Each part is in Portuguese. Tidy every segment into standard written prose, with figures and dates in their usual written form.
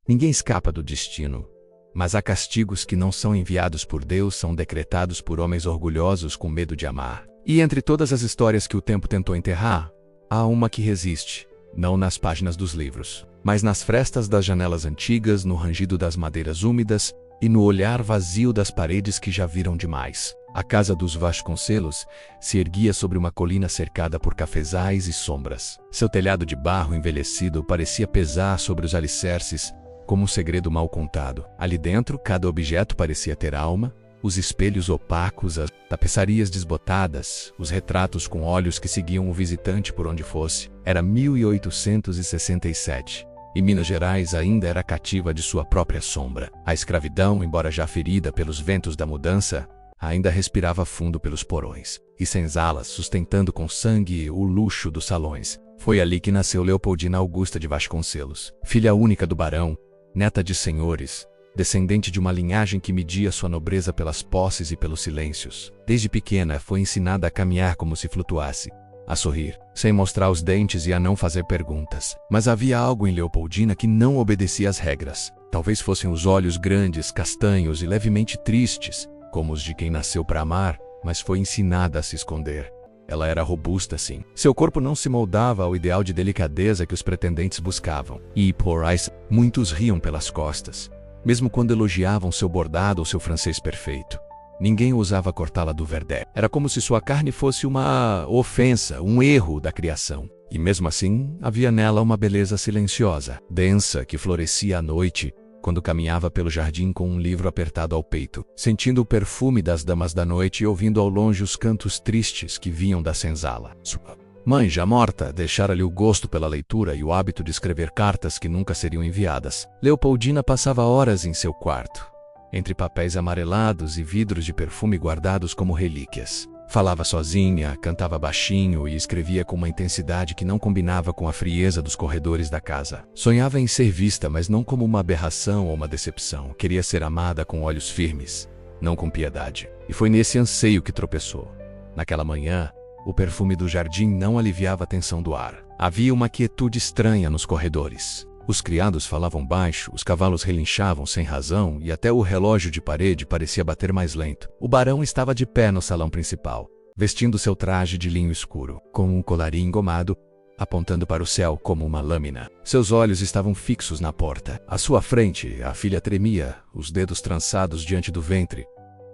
Ninguém escapa do destino, mas há castigos que não são enviados por Deus, são decretados por homens orgulhosos com medo de amar. E entre todas as histórias que o tempo tentou enterrar, há uma que resiste, não nas páginas dos livros, mas nas frestas das janelas antigas, no rangido das madeiras úmidas e no olhar vazio das paredes que já viram demais. A casa dos Vasconcelos se erguia sobre uma colina cercada por cafezais e sombras. Seu telhado de barro envelhecido parecia pesar sobre os alicerces como um segredo mal contado. Ali dentro, cada objeto parecia ter alma, os espelhos opacos, as tapeçarias desbotadas, os retratos com olhos que seguiam o visitante por onde fosse. Era 1867. E Minas Gerais ainda era cativa de sua própria sombra. A escravidão, embora já ferida pelos ventos da mudança, ainda respirava fundo pelos porões. E senzalas, sustentando com sangue o luxo dos salões. Foi ali que nasceu Leopoldina Augusta de Vasconcelos, filha única do barão, neta de senhores, descendente de uma linhagem que media sua nobreza pelas posses e pelos silêncios. Desde pequena foi ensinada a caminhar como se flutuasse, a sorrir, sem mostrar os dentes e a não fazer perguntas. Mas havia algo em Leopoldina que não obedecia às regras. Talvez fossem os olhos grandes, castanhos e levemente tristes, como os de quem nasceu para amar, mas foi ensinada a se esconder. Ela era robusta, sim. Seu corpo não se moldava ao ideal de delicadeza que os pretendentes buscavam. E, por isso, muitos riam pelas costas, mesmo quando elogiavam seu bordado ou seu francês perfeito. Ninguém ousava cortá-la do verdé. Era como se sua carne fosse uma ofensa, um erro da criação. E mesmo assim, havia nela uma beleza silenciosa, densa, que florescia à noite, quando caminhava pelo jardim com um livro apertado ao peito, sentindo o perfume das damas da noite e ouvindo ao longe os cantos tristes que vinham da senzala. Sua mãe, já morta, deixara-lhe o gosto pela leitura e o hábito de escrever cartas que nunca seriam enviadas. Leopoldina passava horas em seu quarto, entre papéis amarelados e vidros de perfume guardados como relíquias. Falava sozinha, cantava baixinho e escrevia com uma intensidade que não combinava com a frieza dos corredores da casa. Sonhava em ser vista, mas não como uma aberração ou uma decepção. Queria ser amada com olhos firmes, não com piedade. E foi nesse anseio que tropeçou. Naquela manhã, o perfume do jardim não aliviava a tensão do ar. Havia uma quietude estranha nos corredores. Os criados falavam baixo, os cavalos relinchavam sem razão e até o relógio de parede parecia bater mais lento. O barão estava de pé no salão principal, vestindo seu traje de linho escuro, com um colarinho engomado, apontando para o céu como uma lâmina. Seus olhos estavam fixos na porta. À sua frente, a filha tremia, os dedos trançados diante do ventre,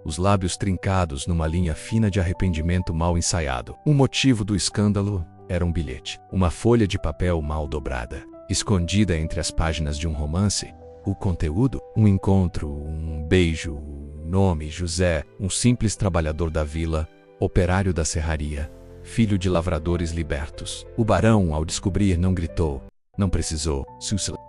os lábios trincados numa linha fina de arrependimento mal ensaiado. O motivo do escândalo era um bilhete, uma folha de papel mal dobrada. Escondida entre as páginas de um romance, o conteúdo, um encontro, um beijo, o nome José, um simples trabalhador da vila, operário da serraria, filho de lavradores libertos. O barão, ao descobrir, não gritou, não precisou.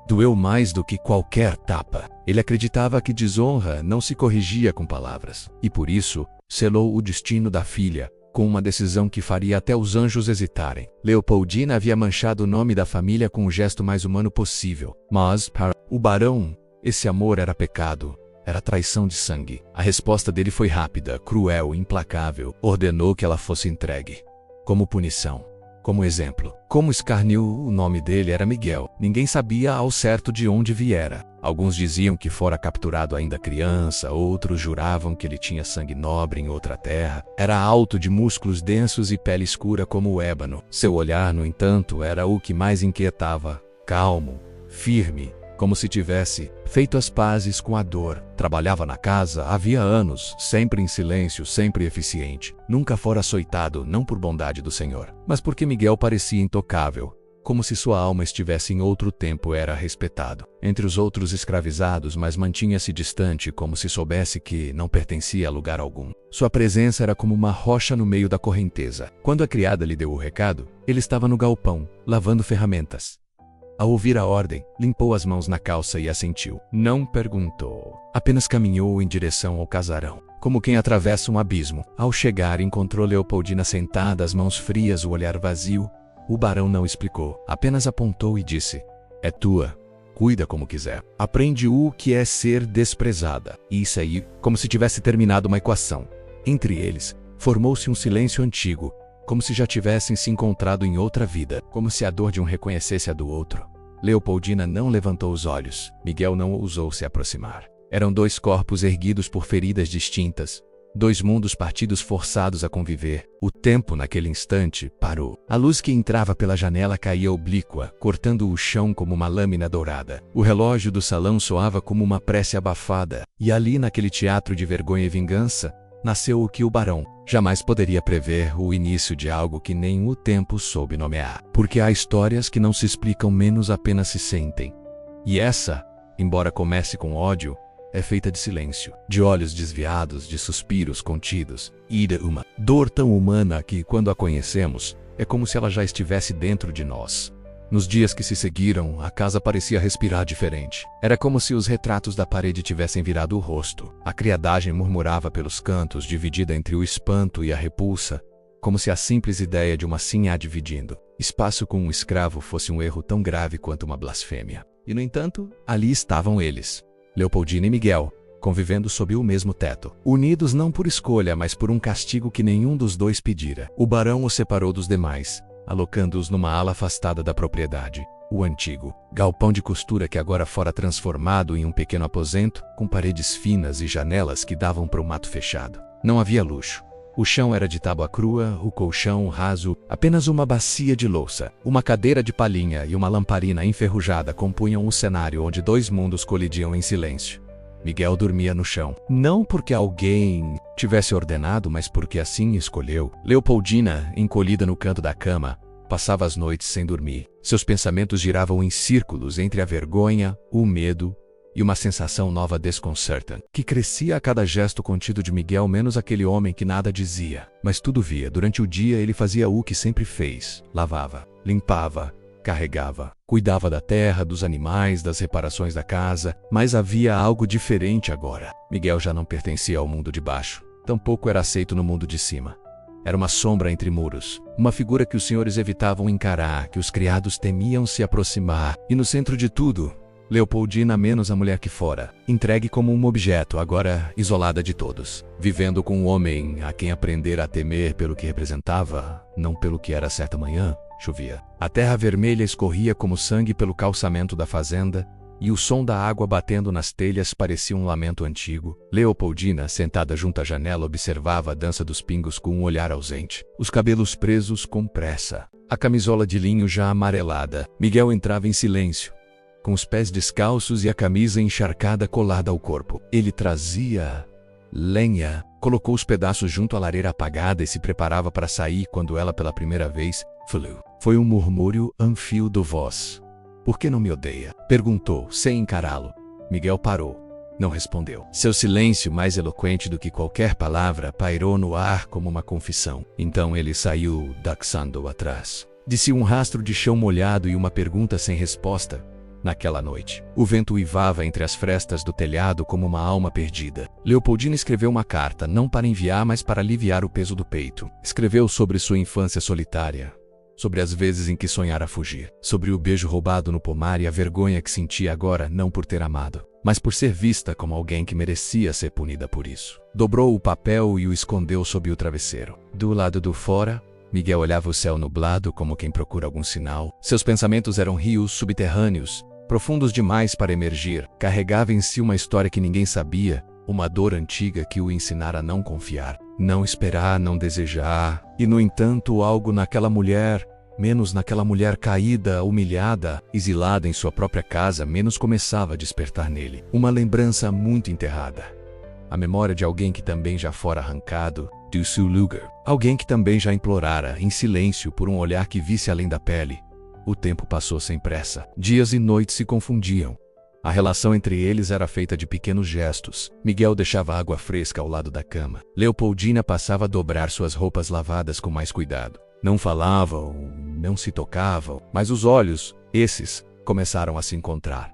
Doeu mais do que qualquer tapa. Ele acreditava que desonra não se corrigia com palavras, e por isso selou o destino da filha, com uma decisão que faria até os anjos hesitarem. Leopoldina havia manchado o nome da família com o gesto mais humano possível. Mas, para o barão, esse amor era pecado, era traição de sangue. A resposta dele foi rápida, cruel, implacável. Ordenou que ela fosse entregue. Como punição, como exemplo. Como escarneceu, o nome dele era Miguel. Ninguém sabia ao certo de onde viera. Alguns diziam que fora capturado ainda criança, outros juravam que ele tinha sangue nobre em outra terra. Era alto, de músculos densos e pele escura como o ébano. Seu olhar, no entanto, era o que mais inquietava. Calmo, firme, como se tivesse feito as pazes com a dor. Trabalhava na casa havia anos, sempre em silêncio, sempre eficiente. Nunca fora açoitado, não por bondade do Senhor, mas porque Miguel parecia intocável. Como se sua alma estivesse em outro tempo, era respeitado entre os outros escravizados, mas mantinha-se distante, como se soubesse que não pertencia a lugar algum. Sua presença era como uma rocha no meio da correnteza. Quando a criada lhe deu o recado, ele estava no galpão, lavando ferramentas. Ao ouvir a ordem, limpou as mãos na calça e assentiu. Não perguntou. Apenas caminhou em direção ao casarão, como quem atravessa um abismo. Ao chegar, encontrou Leopoldina sentada, as mãos frias, o olhar vazio. O barão não explicou, apenas apontou e disse: é tua, cuida como quiser. Aprende o que é ser desprezada. Isso aí, como se tivesse terminado uma equação. Entre eles, formou-se um silêncio antigo, como se já tivessem se encontrado em outra vida, como se a dor de um reconhecesse a do outro. Leopoldina não levantou os olhos. Miguel não ousou se aproximar. Eram dois corpos erguidos por feridas distintas. Dois mundos partidos forçados a conviver. O tempo, naquele instante, parou. A luz que entrava pela janela caía oblíqua, cortando o chão como uma lâmina dourada. O relógio do salão soava como uma prece abafada. E ali, naquele teatro de vergonha e vingança, nasceu o que o barão jamais poderia prever, o início de algo que nem o tempo soube nomear. Porque há histórias que não se explicam, menos apenas se sentem. E essa, embora comece com ódio, é feita de silêncio, de olhos desviados, de suspiros contidos, e de uma dor tão humana que, quando a conhecemos, é como se ela já estivesse dentro de nós. Nos dias que se seguiram, a casa parecia respirar diferente. Era como se os retratos da parede tivessem virado o rosto. A criadagem murmurava pelos cantos, dividida entre o espanto e a repulsa, como se a simples ideia de uma sinhá dividindo espaço com um escravo fosse um erro tão grave quanto uma blasfêmia. E, no entanto, ali estavam eles, Leopoldina e Miguel, convivendo sob o mesmo teto, unidos não por escolha, mas por um castigo que nenhum dos dois pedira. O barão os separou dos demais, alocando-os numa ala afastada da propriedade, o antigo galpão de costura que agora fora transformado em um pequeno aposento, com paredes finas e janelas que davam para o mato fechado. Não havia luxo. O chão era de tábua crua, o colchão raso, apenas uma bacia de louça, uma cadeira de palhinha e uma lamparina enferrujada compunham o cenário onde dois mundos colidiam em silêncio. Miguel dormia no chão, não porque alguém tivesse ordenado, mas porque assim escolheu. Leopoldina, encolhida no canto da cama, passava as noites sem dormir. Seus pensamentos giravam em círculos entre a vergonha, o medo e uma sensação nova desconcertante, que crescia a cada gesto contido de Miguel, menos aquele homem que nada dizia, mas tudo via. Durante o dia ele fazia o que sempre fez: lavava, limpava, carregava, cuidava da terra, dos animais, das reparações da casa, mas havia algo diferente agora. Miguel já não pertencia ao mundo de baixo, tampouco era aceito no mundo de cima. Era uma sombra entre muros, uma figura que os senhores evitavam encarar, que os criados temiam se aproximar, e no centro de tudo, Leopoldina, menos a mulher que fora, entregue como um objeto, agora isolada de todos, vivendo com um homem a quem aprendera a temer pelo que representava, não pelo que era. Certa manhã, chovia. A terra vermelha escorria como sangue pelo calçamento da fazenda, e o som da água batendo nas telhas parecia um lamento antigo. Leopoldina, sentada junto à janela, observava a dança dos pingos com um olhar ausente, os cabelos presos com pressa, a camisola de linho já amarelada. Miguel entrava em silêncio, com os pés descalços e a camisa encharcada colada ao corpo. Ele trazia lenha, colocou os pedaços junto à lareira apagada e se preparava para sair quando ela pela primeira vez falou. Foi um murmúrio anfio do voz. "Por que não me odeia?" perguntou, sem encará-lo. Miguel parou. Não respondeu. Seu silêncio, mais eloquente do que qualquer palavra, pairou no ar como uma confissão. Então ele saiu, daxando atrás. Disse um rastro de chão molhado e uma pergunta sem resposta. Naquela noite, o vento uivava entre as frestas do telhado como uma alma perdida. Leopoldina escreveu uma carta, não para enviar, mas para aliviar o peso do peito. Escreveu sobre sua infância solitária, sobre as vezes em que sonhara fugir, sobre o beijo roubado no pomar e a vergonha que sentia agora, não por ter amado, mas por ser vista como alguém que merecia ser punida por isso. Dobrou o papel e o escondeu sob o travesseiro. Do lado do fora, Miguel olhava o céu nublado como quem procura algum sinal. Seus pensamentos eram rios subterrâneos, profundos demais para emergir. Carregava em si uma história que ninguém sabia, uma dor antiga que o ensinara a não confiar, não esperar, não desejar. E, no entanto, algo naquela mulher, menos naquela mulher caída, humilhada, exilada em sua própria casa, menos começava a despertar nele. Uma lembrança muito enterrada. A memória de alguém que também já fora arrancado do seu lugar. Alguém que também já implorara, em silêncio, por um olhar que visse além da pele. O tempo passou sem pressa. Dias e noites se confundiam. A relação entre eles era feita de pequenos gestos. Miguel deixava água fresca ao lado da cama. Leopoldina passava a dobrar suas roupas lavadas com mais cuidado. Não falavam, não se tocavam, mas os olhos, esses, começaram a se encontrar.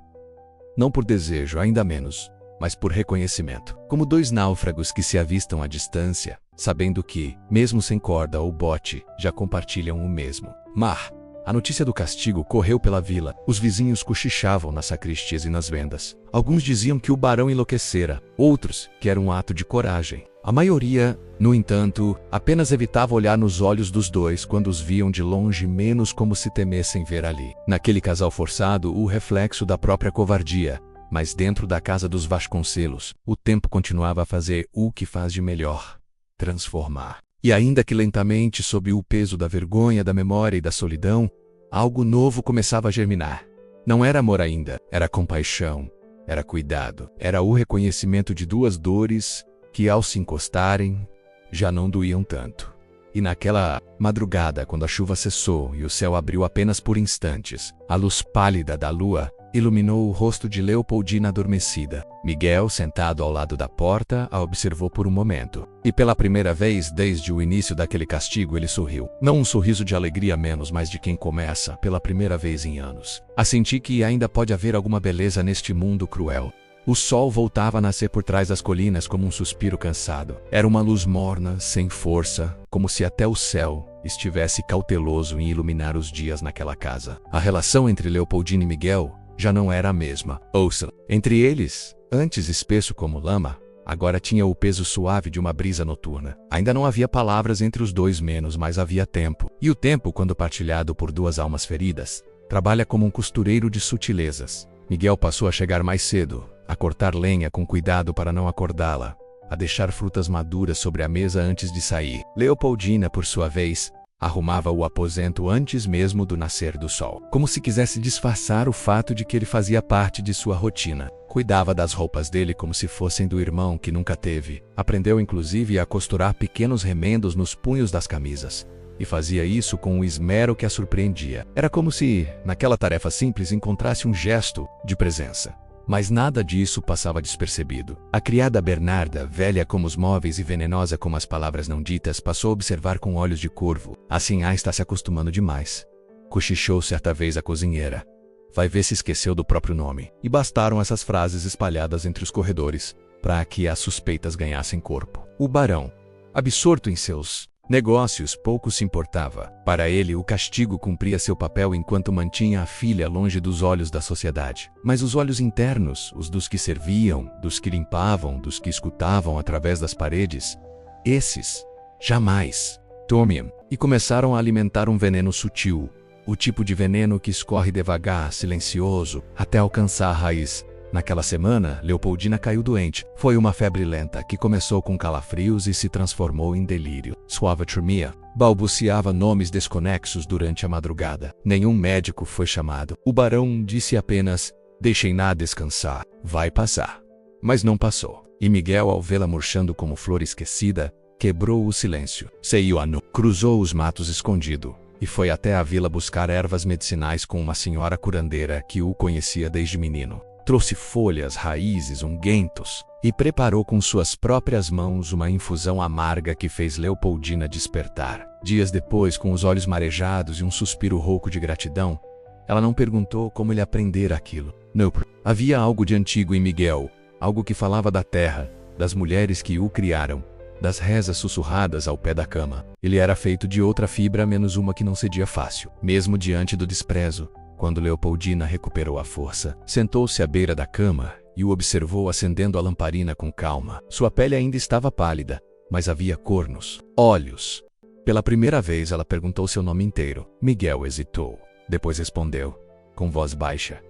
Não por desejo, ainda menos, mas por reconhecimento. Como dois náufragos que se avistam à distância, sabendo que, mesmo sem corda ou bote, já compartilham o mesmo mar. A notícia do castigo correu pela vila. Os vizinhos cochichavam nas sacristias e nas vendas. Alguns diziam que o barão enlouquecera, outros que era um ato de coragem. A maioria, no entanto, apenas evitava olhar nos olhos dos dois quando os viam de longe, menos como se temessem ver ali, naquele casal forçado, o reflexo da própria covardia. Mas dentro da casa dos Vasconcelos, o tempo continuava a fazer o que faz de melhor: transformar. E ainda que lentamente, sob o peso da vergonha, da memória e da solidão, algo novo começava a germinar. Não era amor ainda, era compaixão, era cuidado, era o reconhecimento de duas dores que, ao se encostarem, já não doíam tanto. E naquela madrugada, quando a chuva cessou e o céu abriu apenas por instantes, a luz pálida da lua iluminou o rosto de Leopoldina adormecida. Miguel, sentado ao lado da porta, a observou por um momento. E pela primeira vez desde o início daquele castigo ele sorriu. Não um sorriso de alegria menos, mas de quem começa, pela primeira vez em anos, a sentir que ainda pode haver alguma beleza neste mundo cruel. O sol voltava a nascer por trás das colinas como um suspiro cansado. Era uma luz morna, sem força, como se até o céu estivesse cauteloso em iluminar os dias naquela casa. A relação entre Leopoldina e Miguel já não era a mesma. Ouça, entre eles, antes espesso como lama, agora tinha o peso suave de uma brisa noturna. Ainda não havia palavras entre os dois menos, mas havia tempo. E o tempo, quando partilhado por duas almas feridas, trabalha como um costureiro de sutilezas. Miguel passou a chegar mais cedo, a cortar lenha com cuidado para não acordá-la, a deixar frutas maduras sobre a mesa antes de sair. Leopoldina, por sua vez, arrumava o aposento antes mesmo do nascer do sol, como se quisesse disfarçar o fato de que ele fazia parte de sua rotina. Cuidava das roupas dele como se fossem do irmão que nunca teve. Aprendeu inclusive a costurar pequenos remendos nos punhos das camisas. E fazia isso com um esmero que a surpreendia. Era como se, naquela tarefa simples, encontrasse um gesto de presença. Mas nada disso passava despercebido. A criada Bernarda, velha como os móveis e venenosa como as palavras não ditas, passou a observar com olhos de corvo. A Sinhá está se acostumando demais. Cochichou certa vez a cozinheira. Vai ver se esqueceu do próprio nome. E bastaram essas frases espalhadas entre os corredores para que as suspeitas ganhassem corpo. O barão, absorto em seus negócios, pouco se importava. Para ele, o castigo cumpria seu papel enquanto mantinha a filha longe dos olhos da sociedade. Mas os olhos internos, os dos que serviam, dos que limpavam, dos que escutavam através das paredes, esses, jamais dormiam e começaram a alimentar um veneno sutil, o tipo de veneno que escorre devagar, silencioso, até alcançar a raiz. Naquela semana, Leopoldina caiu doente. Foi uma febre lenta que começou com calafrios e se transformou em delírio. Suava tremia, balbuciava nomes desconexos durante a madrugada. Nenhum médico foi chamado. O barão disse apenas: "Deixem-na descansar, vai passar." Mas não passou. E Miguel, ao vê-la murchando como flor esquecida, quebrou o silêncio. Saiu a nu, cruzou os matos escondido e foi até a vila buscar ervas medicinais com uma senhora curandeira que o conhecia desde menino. Trouxe folhas, raízes, unguentos e preparou com suas próprias mãos uma infusão amarga que fez Leopoldina despertar. Dias depois, com os olhos marejados e um suspiro rouco de gratidão, ela não perguntou como ele aprendera aquilo. Não. Havia algo de antigo em Miguel, algo que falava da terra, das mulheres que o criaram, das rezas sussurradas ao pé da cama. Ele era feito de outra fibra menos uma que não cedia fácil. Mesmo diante do desprezo, quando Leopoldina recuperou a força, sentou-se à beira da cama e o observou acendendo a lamparina com calma. Sua pele ainda estava pálida, mas havia cor nos olhos. Pela primeira vez ela perguntou seu nome inteiro. Miguel hesitou. Depois respondeu, com voz baixa: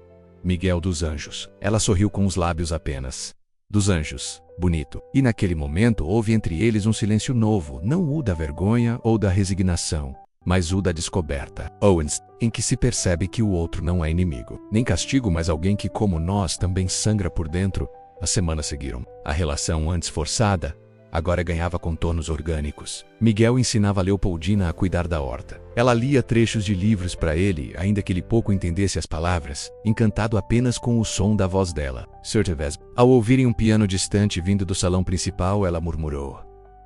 "Miguel dos Anjos." Ela sorriu com os lábios apenas. "Dos Anjos, bonito." E naquele momento houve entre eles um silêncio novo, não o da vergonha ou da resignação, mas o da descoberta. Owens, em que se percebe que o outro não é inimigo, nem castigo, mas alguém que, como nós, também sangra por dentro. As semanas seguiram. A relação, antes forçada, agora ganhava contornos orgânicos. Miguel ensinava Leopoldina a cuidar da horta. Ela lia trechos de livros para ele, ainda que ele pouco entendesse as palavras, encantado apenas com o som da voz dela. Certa vez, ao ouvirem um piano distante vindo do salão principal, ela murmurou: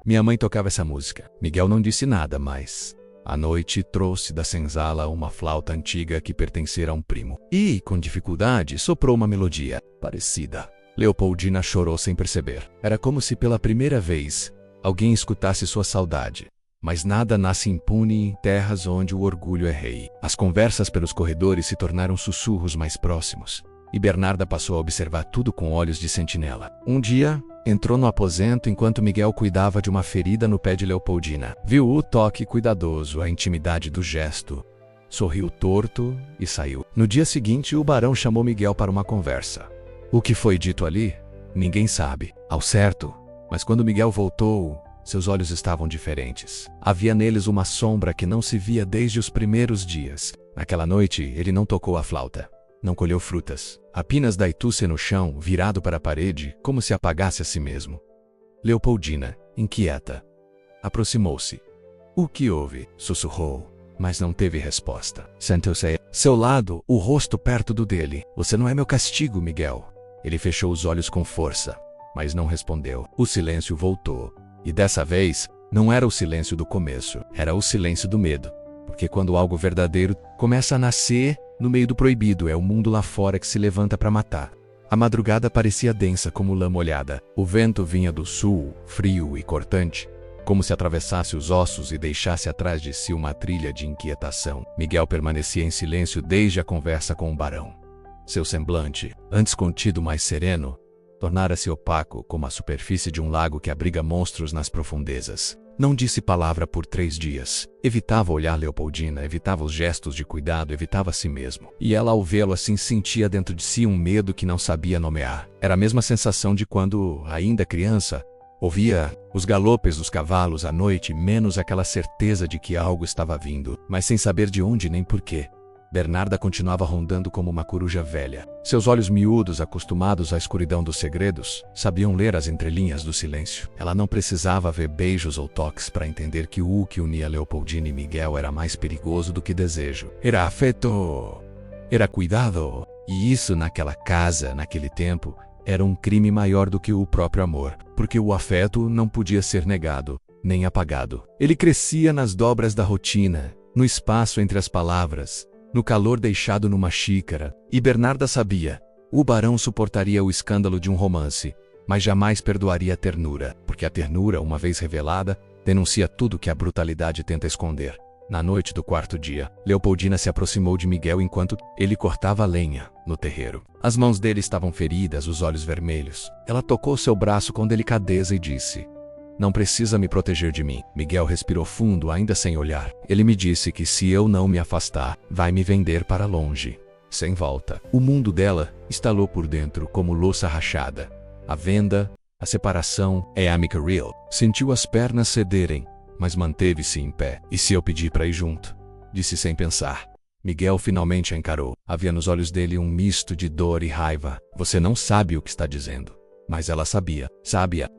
"Minha mãe tocava essa música." Miguel não disse nada, mas à noite trouxe da senzala uma flauta antiga que pertencera a um primo. E, com dificuldade, soprou uma melodia parecida. Leopoldina chorou sem perceber. Era como se pela primeira vez alguém escutasse sua saudade. Mas nada nasce impune em terras onde o orgulho é rei. As conversas pelos corredores se tornaram sussurros mais próximos, e Bernarda passou a observar tudo com olhos de sentinela. Um dia, Entrou no aposento enquanto Miguel cuidava de uma ferida no pé de Leopoldina. Viu o toque cuidadoso, a intimidade do gesto. Sorriu torto e saiu. No dia seguinte, o barão chamou Miguel para uma conversa. O que foi dito ali? Ninguém sabe, ao certo. Mas quando Miguel voltou, seus olhos estavam diferentes. Havia neles uma sombra que não se via desde os primeiros dias. Naquela noite, ele não tocou a flauta. Não colheu frutas. Apenas daitúcia no chão, virado para a parede, como se apagasse a si mesmo. Leopoldina, inquieta, aproximou-se. O que houve? Sussurrou, mas não teve resposta. Sentou-se a seu lado, o rosto perto do dele. Você não é meu castigo, Miguel. Ele fechou os olhos com força, mas não respondeu. O silêncio voltou. E dessa vez, não era o silêncio do começo, era o silêncio do medo. Porque quando algo verdadeiro começa a nascer, no meio do proibido, é o mundo lá fora que se levanta para matar. A madrugada parecia densa como lã molhada. O vento vinha do sul, frio e cortante, como se atravessasse os ossos e deixasse atrás de si uma trilha de inquietação. Miguel permanecia em silêncio desde a conversa com o barão. Seu semblante, antes contido mais sereno, tornara-se opaco como a superfície de um lago que abriga monstros nas profundezas. Não disse palavra por 3 dias. Evitava olhar Leopoldina, evitava os gestos de cuidado, evitava a si mesmo. E ela, ao vê-lo assim, sentia dentro de si um medo que não sabia nomear. Era a mesma sensação de quando, ainda criança, ouvia os galopes dos cavalos à noite, menos aquela certeza de que algo estava vindo, mas sem saber de onde nem porquê. Bernarda continuava rondando como uma coruja velha. Seus olhos miúdos, acostumados à escuridão dos segredos, sabiam ler as entrelinhas do silêncio. Ela não precisava ver beijos ou toques para entender que o que unia Leopoldina e Miguel era mais perigoso do que desejo. Era afeto, era cuidado. E isso naquela casa, naquele tempo, era um crime maior do que o próprio amor, porque o afeto não podia ser negado, nem apagado. Ele crescia nas dobras da rotina, no espaço entre as palavras, no calor deixado numa xícara, e Bernarda sabia. O barão suportaria o escândalo de um romance, mas jamais perdoaria a ternura, porque a ternura, uma vez revelada, denuncia tudo que a brutalidade tenta esconder. Na noite do 4º dia, Leopoldina se aproximou de Miguel enquanto ele cortava a lenha no terreiro. As mãos dele estavam feridas, os olhos vermelhos. Ela tocou seu braço com delicadeza e disse: "Não precisa me proteger de mim." Miguel respirou fundo, ainda sem olhar. Ele me disse que se eu não me afastar, vai me vender para longe, sem volta. O mundo dela estalou por dentro como louça rachada. A venda, a separação, é amica real. Sentiu as pernas cederem, mas manteve-se em pé. "E se eu pedir para ir junto?" disse sem pensar. Miguel finalmente a encarou. Havia nos olhos dele um misto de dor e raiva. "Você não sabe o que está dizendo." Mas ela sabia,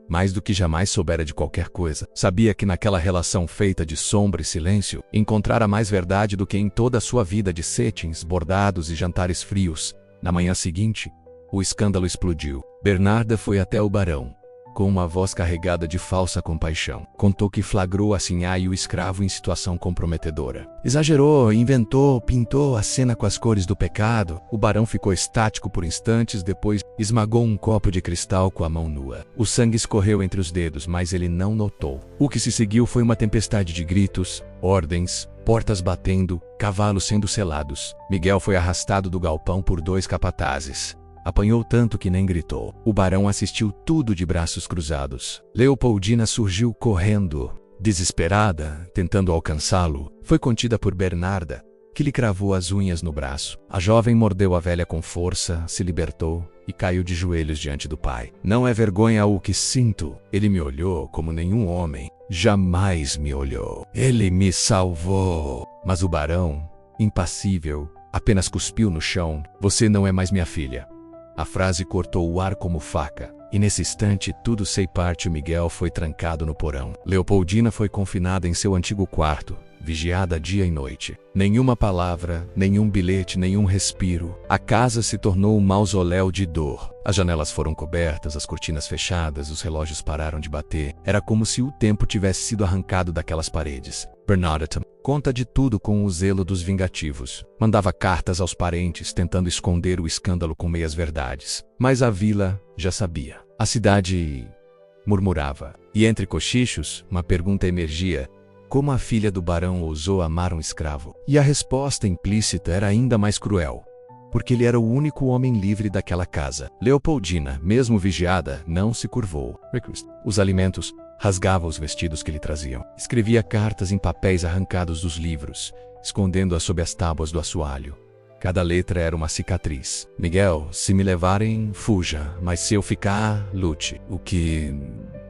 mais do que jamais soubera de qualquer coisa. Sabia que naquela relação feita de sombra e silêncio, encontrara mais verdade do que em toda a sua vida de cetins, bordados e jantares frios. Na manhã seguinte, o escândalo explodiu. Bernarda foi até o barão, com uma voz carregada de falsa compaixão. Contou que flagrou a sinhá e o escravo em situação comprometedora. Exagerou, inventou, pintou a cena com as cores do pecado. O barão ficou estático por instantes, depois esmagou um copo de cristal com a mão nua. O sangue escorreu entre os dedos, mas ele não notou. O que se seguiu foi uma tempestade de gritos, ordens, portas batendo, cavalos sendo selados. Miguel foi arrastado do galpão por 2 capatazes. Apanhou tanto que nem gritou. O barão assistiu tudo de braços cruzados. Leopoldina surgiu correndo, desesperada, tentando alcançá-lo. Foi contida por Bernarda, que lhe cravou as unhas no braço. A jovem mordeu a velha com força, se libertou e caiu de joelhos diante do pai. "Não é vergonha o que sinto. Ele me olhou como nenhum homem jamais me olhou. Ele me salvou." Mas o barão, impassível, apenas cuspiu no chão. "Você não é mais minha filha." A frase cortou o ar como faca, e nesse instante tudo sei parte. O Miguel foi trancado no porão. Leopoldina foi confinada em seu antigo quarto, vigiada dia e noite. Nenhuma palavra, nenhum bilhete, nenhum respiro. A casa se tornou um mausoléu de dor. As janelas foram cobertas, as cortinas fechadas, os relógios pararam de bater. Era como se o tempo tivesse sido arrancado daquelas paredes. Bernarda conta de tudo com o zelo dos vingativos. Mandava cartas aos parentes, tentando esconder o escândalo com meias-verdades. Mas a vila já sabia. A cidade murmurava. E entre cochichos, uma pergunta emergia: como a filha do barão ousou amar um escravo? E a resposta implícita era ainda mais cruel: porque ele era o único homem livre daquela casa. Leopoldina, mesmo vigiada, não se curvou. Os alimentos, rasgava os vestidos que lhe traziam. Escrevia cartas em papéis arrancados dos livros, escondendo-as sob as tábuas do assoalho. Cada letra era uma cicatriz. Miguel, se me levarem, fuja, mas se eu ficar, lute. O que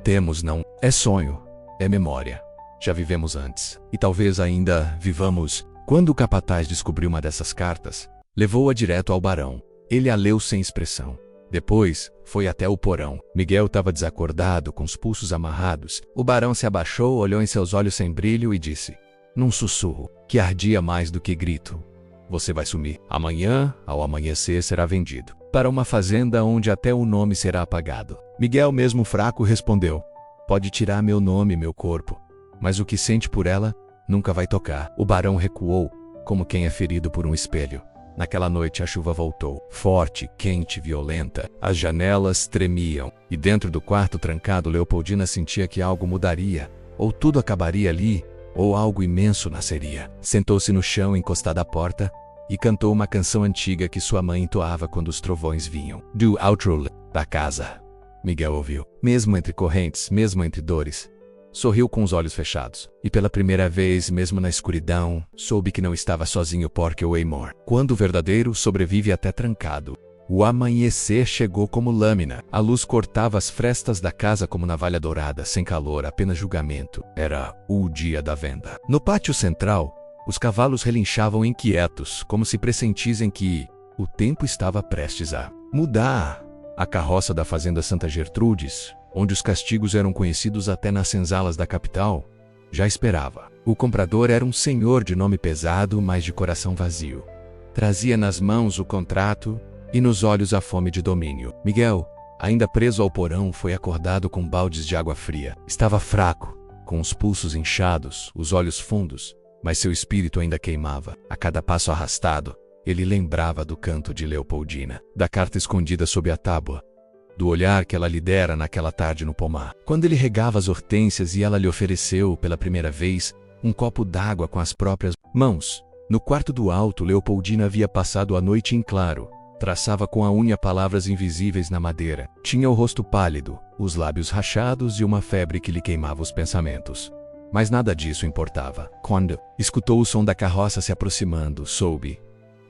temos não é sonho, é memória. Já vivemos antes, e talvez ainda vivamos. Quando o capataz descobriu uma dessas cartas, levou-a direto ao barão. Ele a leu sem expressão. Depois, foi até o porão. Miguel estava desacordado, com os pulsos amarrados. O barão se abaixou, olhou em seus olhos sem brilho e disse, num sussurro, que ardia mais do que grito, você vai sumir. Amanhã, ao amanhecer, será vendido para uma fazenda onde até o nome será apagado. Miguel, mesmo fraco, respondeu, pode tirar meu nome, meu corpo, mas o que sente por ela nunca vai tocar. O barão recuou, como quem é ferido por um espelho. Naquela noite a chuva voltou, forte, quente, violenta. As janelas tremiam, e dentro do quarto trancado Leopoldina sentia que algo mudaria, ou tudo acabaria ali, ou algo imenso nasceria. Sentou-se no chão encostada à porta e cantou uma canção antiga que sua mãe entoava quando os trovões vinham. Do outro da casa. Miguel ouviu, mesmo entre correntes, mesmo entre dores. Sorriu com os olhos fechados, e pela primeira vez, mesmo na escuridão, soube que não estava sozinho porque Waymore. Quando o verdadeiro sobrevive até trancado. O amanhecer chegou como lâmina. A luz cortava as frestas da casa como navalha dourada, sem calor, apenas julgamento. Era o dia da venda. No pátio central, os cavalos relinchavam inquietos, como se pressentissem que o tempo estava prestes a mudar. A carroça da fazenda Santa Gertrudes, onde os castigos eram conhecidos até nas senzalas da capital, já esperava. O comprador era um senhor de nome pesado, mas de coração vazio. Trazia nas mãos o contrato e nos olhos a fome de domínio. Miguel, ainda preso ao porão, foi acordado com baldes de água fria. Estava fraco, com os pulsos inchados, os olhos fundos, mas seu espírito ainda queimava. A cada passo arrastado, ele lembrava do canto de Leopoldina, da carta escondida sob a tábua, do olhar que ela lhe dera naquela tarde no pomar. Quando ele regava as hortênsias e ela lhe ofereceu, pela primeira vez, um copo d'água com as próprias mãos. No quarto do alto, Leopoldina havia passado a noite em claro. Traçava com a unha palavras invisíveis na madeira. Tinha o rosto pálido, os lábios rachados e uma febre que lhe queimava os pensamentos. Mas nada disso importava. Quando escutou o som da carroça se aproximando, soube.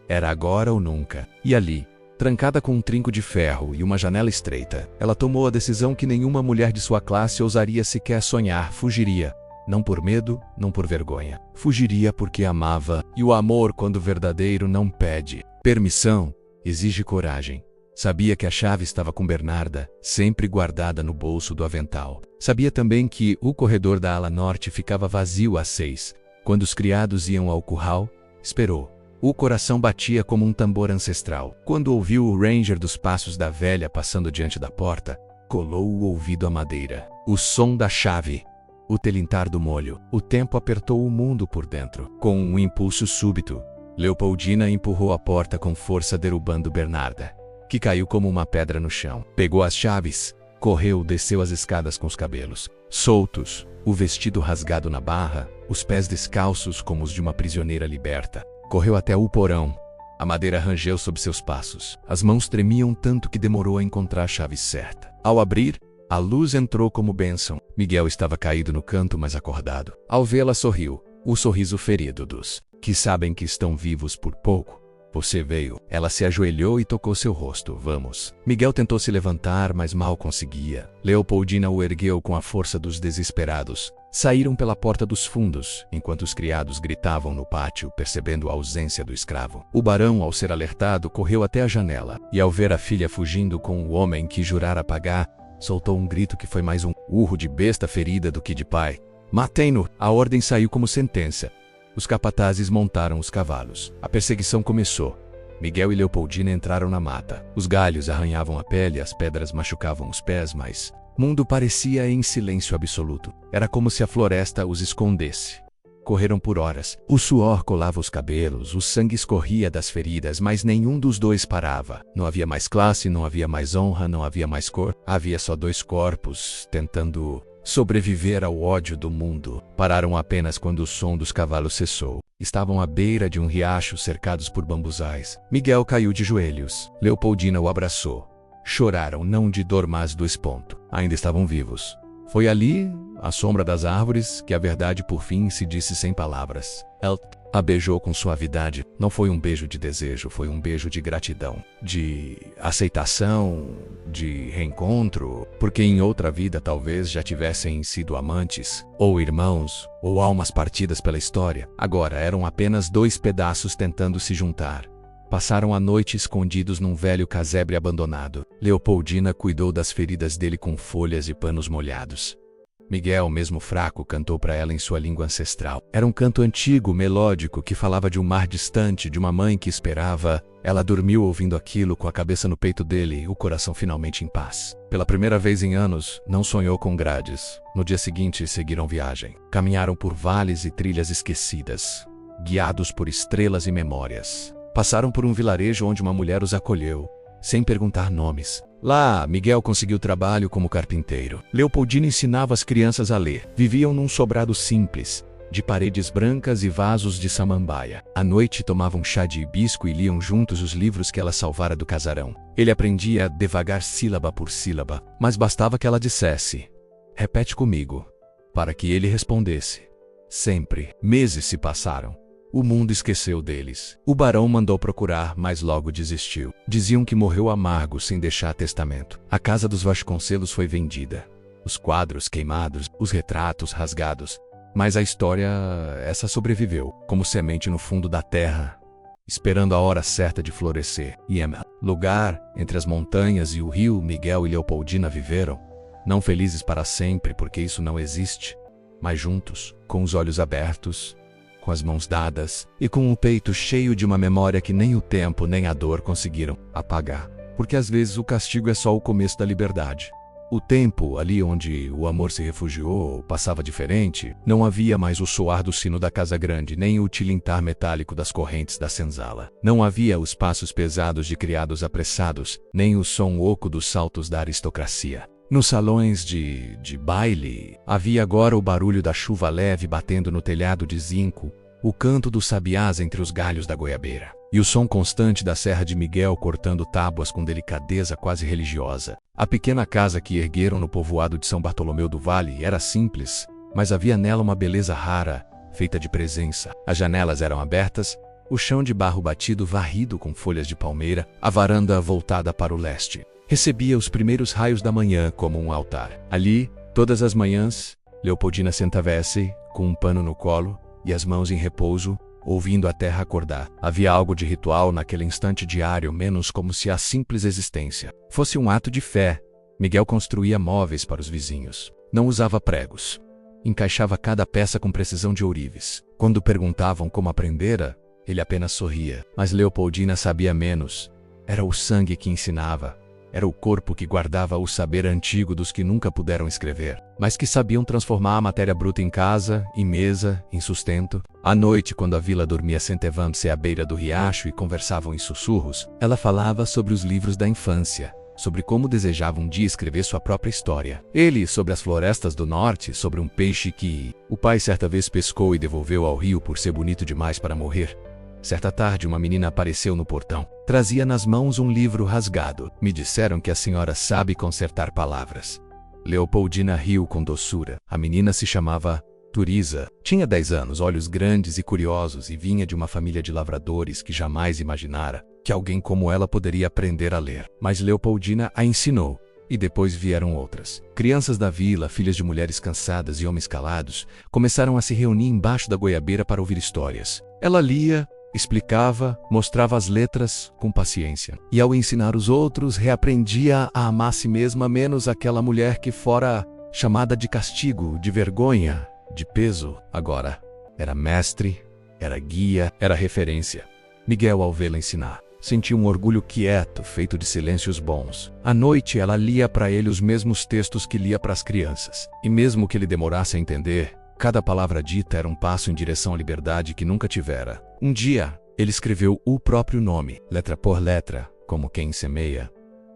Era agora ou nunca. E ali, trancada com um trinco de ferro e uma janela estreita, ela tomou a decisão que nenhuma mulher de sua classe ousaria sequer sonhar. Fugiria. Não por medo, não por vergonha. Fugiria porque amava, e o amor, quando verdadeiro, não pede permissão, exige coragem. Sabia que a chave estava com Bernarda, sempre guardada no bolso do avental. Sabia também que o corredor da ala norte ficava vazio às 6. Quando os criados iam ao curral, esperou. O coração batia como um tambor ancestral. Quando ouviu o ranger dos passos da velha passando diante da porta, colou o ouvido à madeira. O som da chave, o telintar do molho. O tempo apertou o mundo por dentro. Com um impulso súbito, Leopoldina empurrou a porta com força, derrubando Bernarda, que caiu como uma pedra no chão. Pegou as chaves, correu, desceu as escadas com os cabelos soltos, o vestido rasgado na barra, os pés descalços como os de uma prisioneira liberta. Correu até o porão. A madeira rangeu sob seus passos. As mãos tremiam tanto que demorou a encontrar a chave certa. Ao abrir, a luz entrou como bênção. Miguel estava caído no canto, mas acordado. Ao vê-la, sorriu. O sorriso ferido dos que sabem que estão vivos por pouco. Você veio. Ela se ajoelhou e tocou seu rosto. Vamos. Miguel tentou se levantar, mas mal conseguia. Leopoldina o ergueu com a força dos desesperados. Saíram pela porta dos fundos, enquanto os criados gritavam no pátio, percebendo a ausência do escravo. O barão, ao ser alertado, correu até a janela, e ao ver a filha fugindo com o homem que jurara pagar, soltou um grito que foi mais um urro de besta ferida do que de pai. Matem-no! A ordem saiu como sentença. Os capatazes montaram os cavalos. A perseguição começou. Miguel e Leopoldina entraram na mata. Os galhos arranhavam a pele, as pedras machucavam os pés, mas o mundo parecia em silêncio absoluto. Era como se a floresta os escondesse. Correram por horas. O suor colava os cabelos, o sangue escorria das feridas, mas nenhum dos dois parava. Não havia mais classe, não havia mais honra, não havia mais cor. Havia só dois corpos, tentando sobreviver ao ódio do mundo. Pararam apenas quando o som dos cavalos cessou. Estavam à beira de um riacho cercados por bambuzais. Miguel caiu de joelhos. Leopoldina o abraçou. Choraram não de dor, mas do espanto. Ainda estavam vivos. Foi ali, à sombra das árvores, que a verdade por fim se disse sem palavras. Ela a beijou com suavidade. Não foi um beijo de desejo, foi um beijo de gratidão, de aceitação, de reencontro, porque em outra vida talvez já tivessem sido amantes, ou irmãos, ou almas partidas pela história. Agora eram apenas dois pedaços tentando se juntar. Passaram a noite escondidos num velho casebre abandonado. Leopoldina cuidou das feridas dele com folhas e panos molhados. Miguel, mesmo fraco, cantou para ela em sua língua ancestral. Era um canto antigo, melódico, que falava de um mar distante, de uma mãe que esperava. Ela dormiu ouvindo aquilo, com a cabeça no peito dele, o coração finalmente em paz. Pela primeira vez em anos, não sonhou com grades. No dia seguinte, seguiram viagem. Caminharam por vales e trilhas esquecidas, guiados por estrelas e memórias. Passaram por um vilarejo onde uma mulher os acolheu, sem perguntar nomes. Lá, Miguel conseguiu trabalho como carpinteiro. Leopoldina ensinava as crianças a ler. Viviam num sobrado simples, de paredes brancas e vasos de samambaia. À noite tomavam chá de hibisco e liam juntos os livros que ela salvara do casarão. Ele aprendia devagar sílaba por sílaba, mas bastava que ela dissesse: "Repete comigo", para que ele respondesse. Sempre. Meses se passaram. O mundo esqueceu deles. O barão mandou procurar, mas logo desistiu. Diziam que morreu amargo sem deixar testamento. A casa dos Vasconcelos foi vendida. Os quadros queimados, os retratos rasgados. Mas a história, essa sobreviveu, como semente no fundo da terra, esperando a hora certa de florescer. Iema, lugar entre as montanhas e o rio, Miguel e Leopoldina viveram, não felizes para sempre, porque isso não existe, mas juntos, com os olhos abertos, com as mãos dadas e com o peito cheio de uma memória que nem o tempo nem a dor conseguiram apagar. Porque às vezes o castigo é só o começo da liberdade. O tempo, ali onde o amor se refugiou, passava diferente. Não havia mais o soar do sino da casa grande, nem o tilintar metálico das correntes da senzala. Não havia os passos pesados de criados apressados, nem o som oco dos saltos da aristocracia. Nos salões de baile, havia agora o barulho da chuva leve batendo no telhado de zinco, o canto dos sabiás entre os galhos da goiabeira, e o som constante da serra de Miguel cortando tábuas com delicadeza quase religiosa. A pequena casa que ergueram no povoado de São Bartolomeu do Vale era simples, mas havia nela uma beleza rara, feita de presença. As janelas eram abertas, o chão de barro batido varrido com folhas de palmeira, a varanda voltada para o leste. Recebia os primeiros raios da manhã como um altar. Ali, todas as manhãs, Leopoldina sentava-se, com um pano no colo e as mãos em repouso, ouvindo a terra acordar. Havia algo de ritual naquele instante diário, menos como se a simples existência fosse um ato de fé. Miguel construía móveis para os vizinhos. Não usava pregos. Encaixava cada peça com precisão de ourives. Quando perguntavam como aprendera, ele apenas sorria. Mas Leopoldina sabia menos. Era o sangue que ensinava. Era o corpo que guardava o saber antigo dos que nunca puderam escrever, mas que sabiam transformar a matéria bruta em casa, em mesa, em sustento. À noite, quando a vila dormia sentevando-se à beira do riacho e conversavam em sussurros, ela falava sobre os livros da infância, sobre como desejava um dia escrever sua própria história. Ele, sobre as florestas do norte, sobre um peixe que o pai certa vez pescou e devolveu ao rio por ser bonito demais para morrer. Certa tarde, uma menina apareceu no portão. Trazia nas mãos um livro rasgado. Me disseram que a senhora sabe consertar palavras. Leopoldina riu com doçura. A menina se chamava Turiza. Tinha 10 anos, olhos grandes e curiosos, e vinha de uma família de lavradores que jamais imaginara que alguém como ela poderia aprender a ler. Mas Leopoldina a ensinou. E depois vieram outras. Crianças da vila, filhas de mulheres cansadas e homens calados, começaram a se reunir embaixo da goiabeira para ouvir histórias. Ela lia, explicava, mostrava as letras com paciência. E ao ensinar os outros, reaprendia a amar a si mesma, menos aquela mulher que fora chamada de castigo, de vergonha, de peso. Agora, era mestre, era guia, era referência. Miguel, ao vê-la ensinar, sentia um orgulho quieto, feito de silêncios bons. À noite, ela lia para ele os mesmos textos que lia para as crianças. E mesmo que ele demorasse a entender, cada palavra dita era um passo em direção à liberdade que nunca tivera. Um dia, ele escreveu o próprio nome, letra por letra, como quem semeia.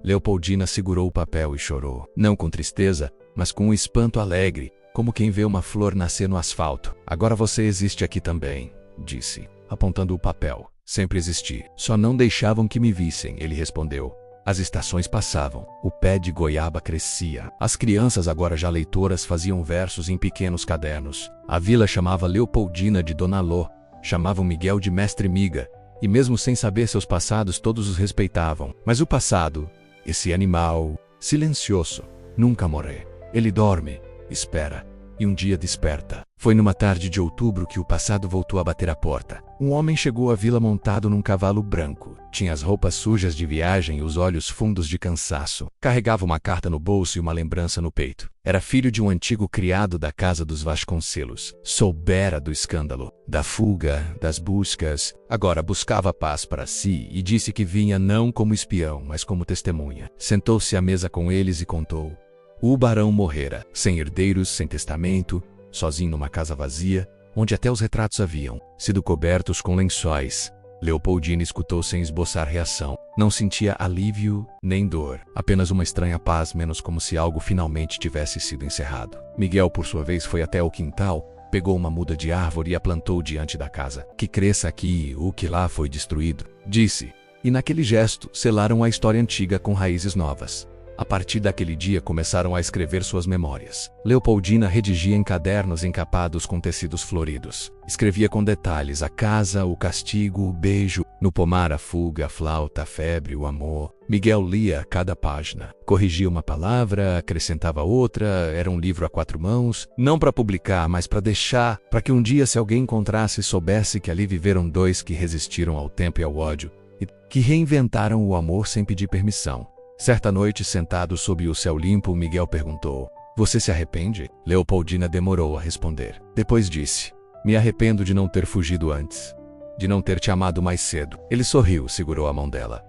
Leopoldina segurou o papel e chorou. Não com tristeza, mas com um espanto alegre, como quem vê uma flor nascer no asfalto. Agora você existe aqui também, disse, apontando o papel. Sempre existi. Só não deixavam que me vissem, ele respondeu. As estações passavam. O pé de goiaba crescia. As crianças, agora já leitoras, faziam versos em pequenos cadernos. A vila chamava Leopoldina de Dona Lô. Chamavam Miguel de Mestre Miga. E mesmo sem saber seus passados, todos os respeitavam. Mas o passado, esse animal silencioso, nunca morre. Ele dorme, espera, e um dia desperta. Foi numa tarde de outubro que o passado voltou a bater a porta. Um homem chegou à vila montado num cavalo branco. Tinha as roupas sujas de viagem e os olhos fundos de cansaço. Carregava uma carta no bolso e uma lembrança no peito. Era filho de um antigo criado da casa dos Vasconcelos. Soubera do escândalo, da fuga, das buscas. Agora buscava paz para si e disse que vinha não como espião, mas como testemunha. Sentou-se à mesa com eles e contou. O barão morrera, sem herdeiros, sem testamento, sozinho numa casa vazia, onde até os retratos haviam sido cobertos com lençóis. Leopoldina escutou sem esboçar reação. Não sentia alívio nem dor, apenas uma estranha paz, menos como se algo finalmente tivesse sido encerrado. Miguel, por sua vez, foi até o quintal, pegou uma muda de árvore e a plantou diante da casa. Que cresça aqui o que lá foi destruído, disse. E naquele gesto selaram a história antiga com raízes novas. A partir daquele dia começaram a escrever suas memórias. Leopoldina redigia em cadernos encapados com tecidos floridos. Escrevia com detalhes a casa, o castigo, o beijo, no pomar a fuga, a flauta, a febre, o amor. Miguel lia cada página. Corrigia uma palavra, acrescentava outra, era um livro a 4 mãos, não para publicar, mas para deixar, para que um dia, se alguém encontrasse, soubesse que ali viveram dois que resistiram ao tempo e ao ódio, e que reinventaram o amor sem pedir permissão. Certa noite, sentado sob o céu limpo, Miguel perguntou, você se arrepende? Leopoldina demorou a responder. Depois disse, me arrependo de não ter fugido antes, de não ter te amado mais cedo. Ele sorriu, segurou a mão dela.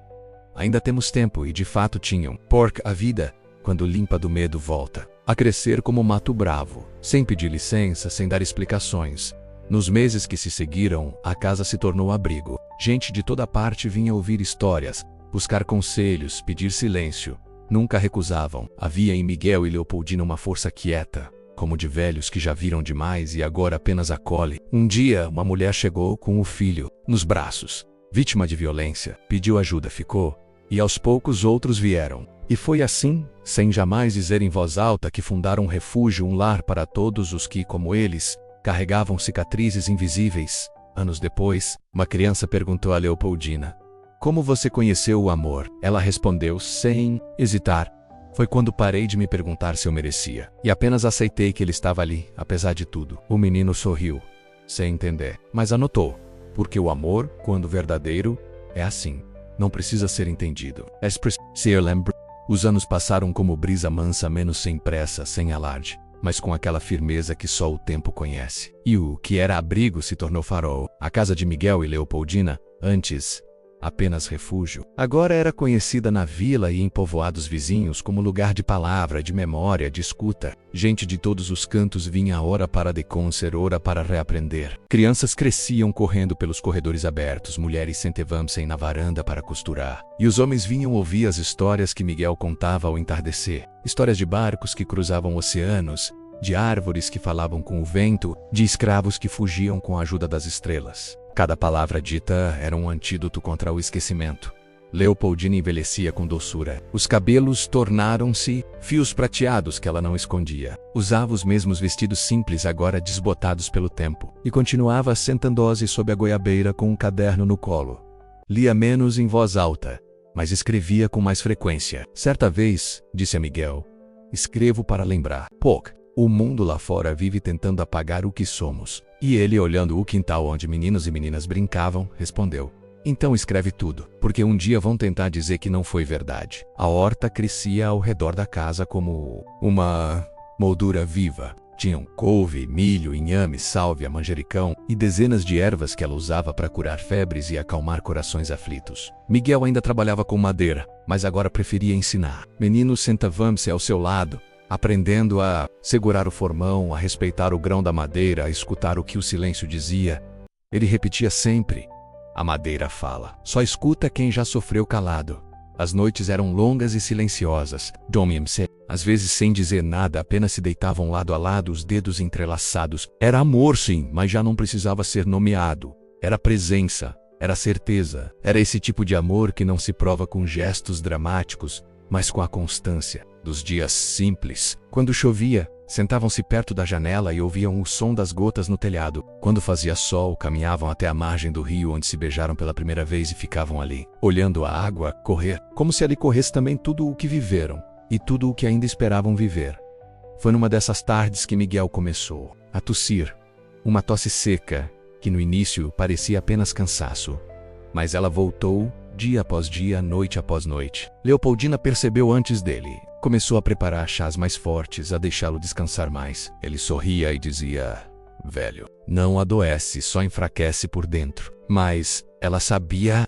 Ainda temos tempo, e de fato tinham. Porque a vida, quando limpa do medo, volta a crescer como mato bravo, sem pedir licença, sem dar explicações. Nos meses que se seguiram, a casa se tornou abrigo. Gente de toda parte vinha ouvir histórias, buscar conselhos, pedir silêncio. Nunca recusavam. Havia em Miguel e Leopoldina uma força quieta, como de velhos que já viram demais e agora apenas acolhe. Um dia, uma mulher chegou com o filho nos braços. Vítima de violência, pediu ajuda, ficou. E aos poucos outros vieram. E foi assim, sem jamais dizer em voz alta, que fundaram um refúgio, um lar para todos os que, como eles, carregavam cicatrizes invisíveis. Anos depois, uma criança perguntou a Leopoldina, como você conheceu o amor? Ela respondeu sem hesitar. Foi quando parei de me perguntar se eu merecia. E apenas aceitei que ele estava ali, apesar de tudo. O menino sorriu, sem entender, mas anotou. Porque o amor, quando verdadeiro, é assim. Não precisa ser entendido. Os anos passaram como brisa mansa, menos sem pressa, sem alarde, mas com aquela firmeza que só o tempo conhece. E o que era abrigo se tornou farol. A casa de Miguel e Leopoldina, antes apenas refúgio, agora era conhecida na vila e em povoados vizinhos como lugar de palavra, de memória, de escuta. Gente de todos os cantos vinha ora para deconcer, ora para reaprender. Crianças cresciam correndo pelos corredores abertos, mulheres sentavam-se na varanda para costurar. E os homens vinham ouvir as histórias que Miguel contava ao entardecer. Histórias de barcos que cruzavam oceanos, de árvores que falavam com o vento, de escravos que fugiam com a ajuda das estrelas. Cada palavra dita era um antídoto contra o esquecimento. Leopoldina envelhecia com doçura. Os cabelos tornaram-se fios prateados que ela não escondia. Usava os mesmos vestidos simples, agora desbotados pelo tempo. E continuava sentando-se sob a goiabeira com um caderno no colo. Lia menos em voz alta, mas escrevia com mais frequência. Certa vez, disse a Miguel, escrevo para lembrar. Pouco. O mundo lá fora vive tentando apagar o que somos. E ele, olhando o quintal onde meninos e meninas brincavam, respondeu. Então escreve tudo, porque um dia vão tentar dizer que não foi verdade. A horta crescia ao redor da casa como uma moldura viva. Tinham couve, milho, inhame, sálvia, manjericão e dezenas de ervas que ela usava para curar febres e acalmar corações aflitos. Miguel ainda trabalhava com madeira, mas agora preferia ensinar. Meninos sentavam-se ao seu lado, aprendendo a segurar o formão, a respeitar o grão da madeira, a escutar o que o silêncio dizia. Ele repetia sempre, a madeira fala. Só escuta quem já sofreu calado. As noites eram longas e silenciosas. Dormiam-se, às vezes sem dizer nada, apenas se deitavam lado a lado, os dedos entrelaçados. Era amor sim, mas já não precisava ser nomeado. Era presença, era certeza, era esse tipo de amor que não se prova com gestos dramáticos, mas com a constância dos dias simples. Quando chovia, sentavam-se perto da janela e ouviam o som das gotas no telhado. Quando fazia sol, caminhavam até a margem do rio onde se beijaram pela primeira vez e ficavam ali, olhando a água correr, como se ali corresse também tudo o que viveram e tudo o que ainda esperavam viver. Foi numa dessas tardes que Miguel começou a tossir, uma tosse seca que no início parecia apenas cansaço, mas ela voltou dia após dia, noite após noite. Leopoldina percebeu antes dele. Começou a preparar chás mais fortes, a deixá-lo descansar mais. Ele sorria e dizia: velho, não adoece, só enfraquece por dentro. Mas ela sabia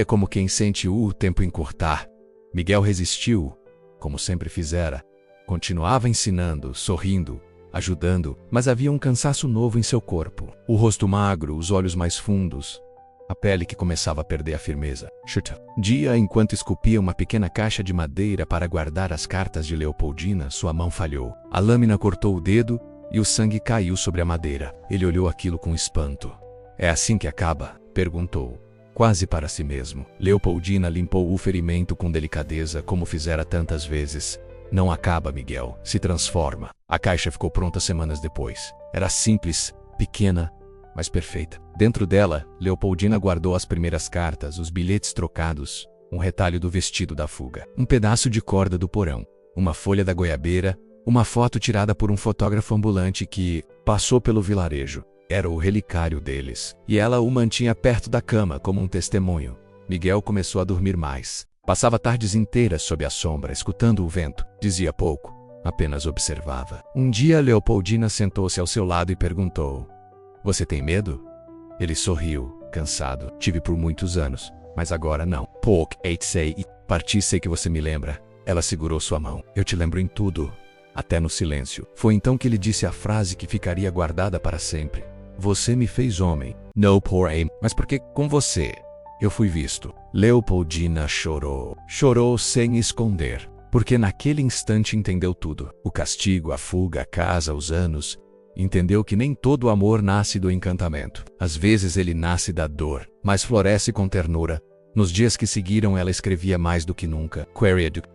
como quem sente o tempo encurtar. Miguel resistiu, como sempre fizera. Continuava ensinando, sorrindo, ajudando, mas havia um cansaço novo em seu corpo. O rosto magro, os olhos mais fundos, a pele que começava a perder a firmeza. Dia enquanto esculpia uma pequena caixa de madeira para guardar as cartas de Leopoldina, sua mão falhou. A lâmina cortou o dedo e o sangue caiu sobre a madeira. Ele olhou aquilo com espanto. É assim que acaba? Perguntou, quase para si mesmo. Leopoldina limpou o ferimento com delicadeza, como fizera tantas vezes. Não acaba, Miguel, se transforma. A caixa ficou pronta semanas depois. Era simples, pequena, mas perfeita. Dentro dela, Leopoldina guardou as primeiras cartas, os bilhetes trocados, um retalho do vestido da fuga, um pedaço de corda do porão, uma folha da goiabeira, uma foto tirada por um fotógrafo ambulante que passou pelo vilarejo. Era o relicário deles, e ela o mantinha perto da cama como um testemunho. Miguel começou a dormir mais. Passava tardes inteiras sob a sombra, escutando o vento. Dizia pouco, apenas observava. Um dia, Leopoldina sentou-se ao seu lado e perguntou: você tem medo? Ele sorriu, cansado. Tive por muitos anos, mas agora não. Parti, sei que você me lembra. Ela segurou sua mão. Eu te lembro em tudo, até no silêncio. Foi então que ele disse a frase que ficaria guardada para sempre. Você me fez homem. No por aim. Mas porque com você eu fui visto. Leopoldina chorou. Chorou sem esconder. Porque naquele instante entendeu tudo. O castigo, a fuga, a casa, os anos. Entendeu que nem todo amor nasce do encantamento. Às vezes ele nasce da dor, mas floresce com ternura. Nos dias que seguiram ela escrevia mais do que nunca.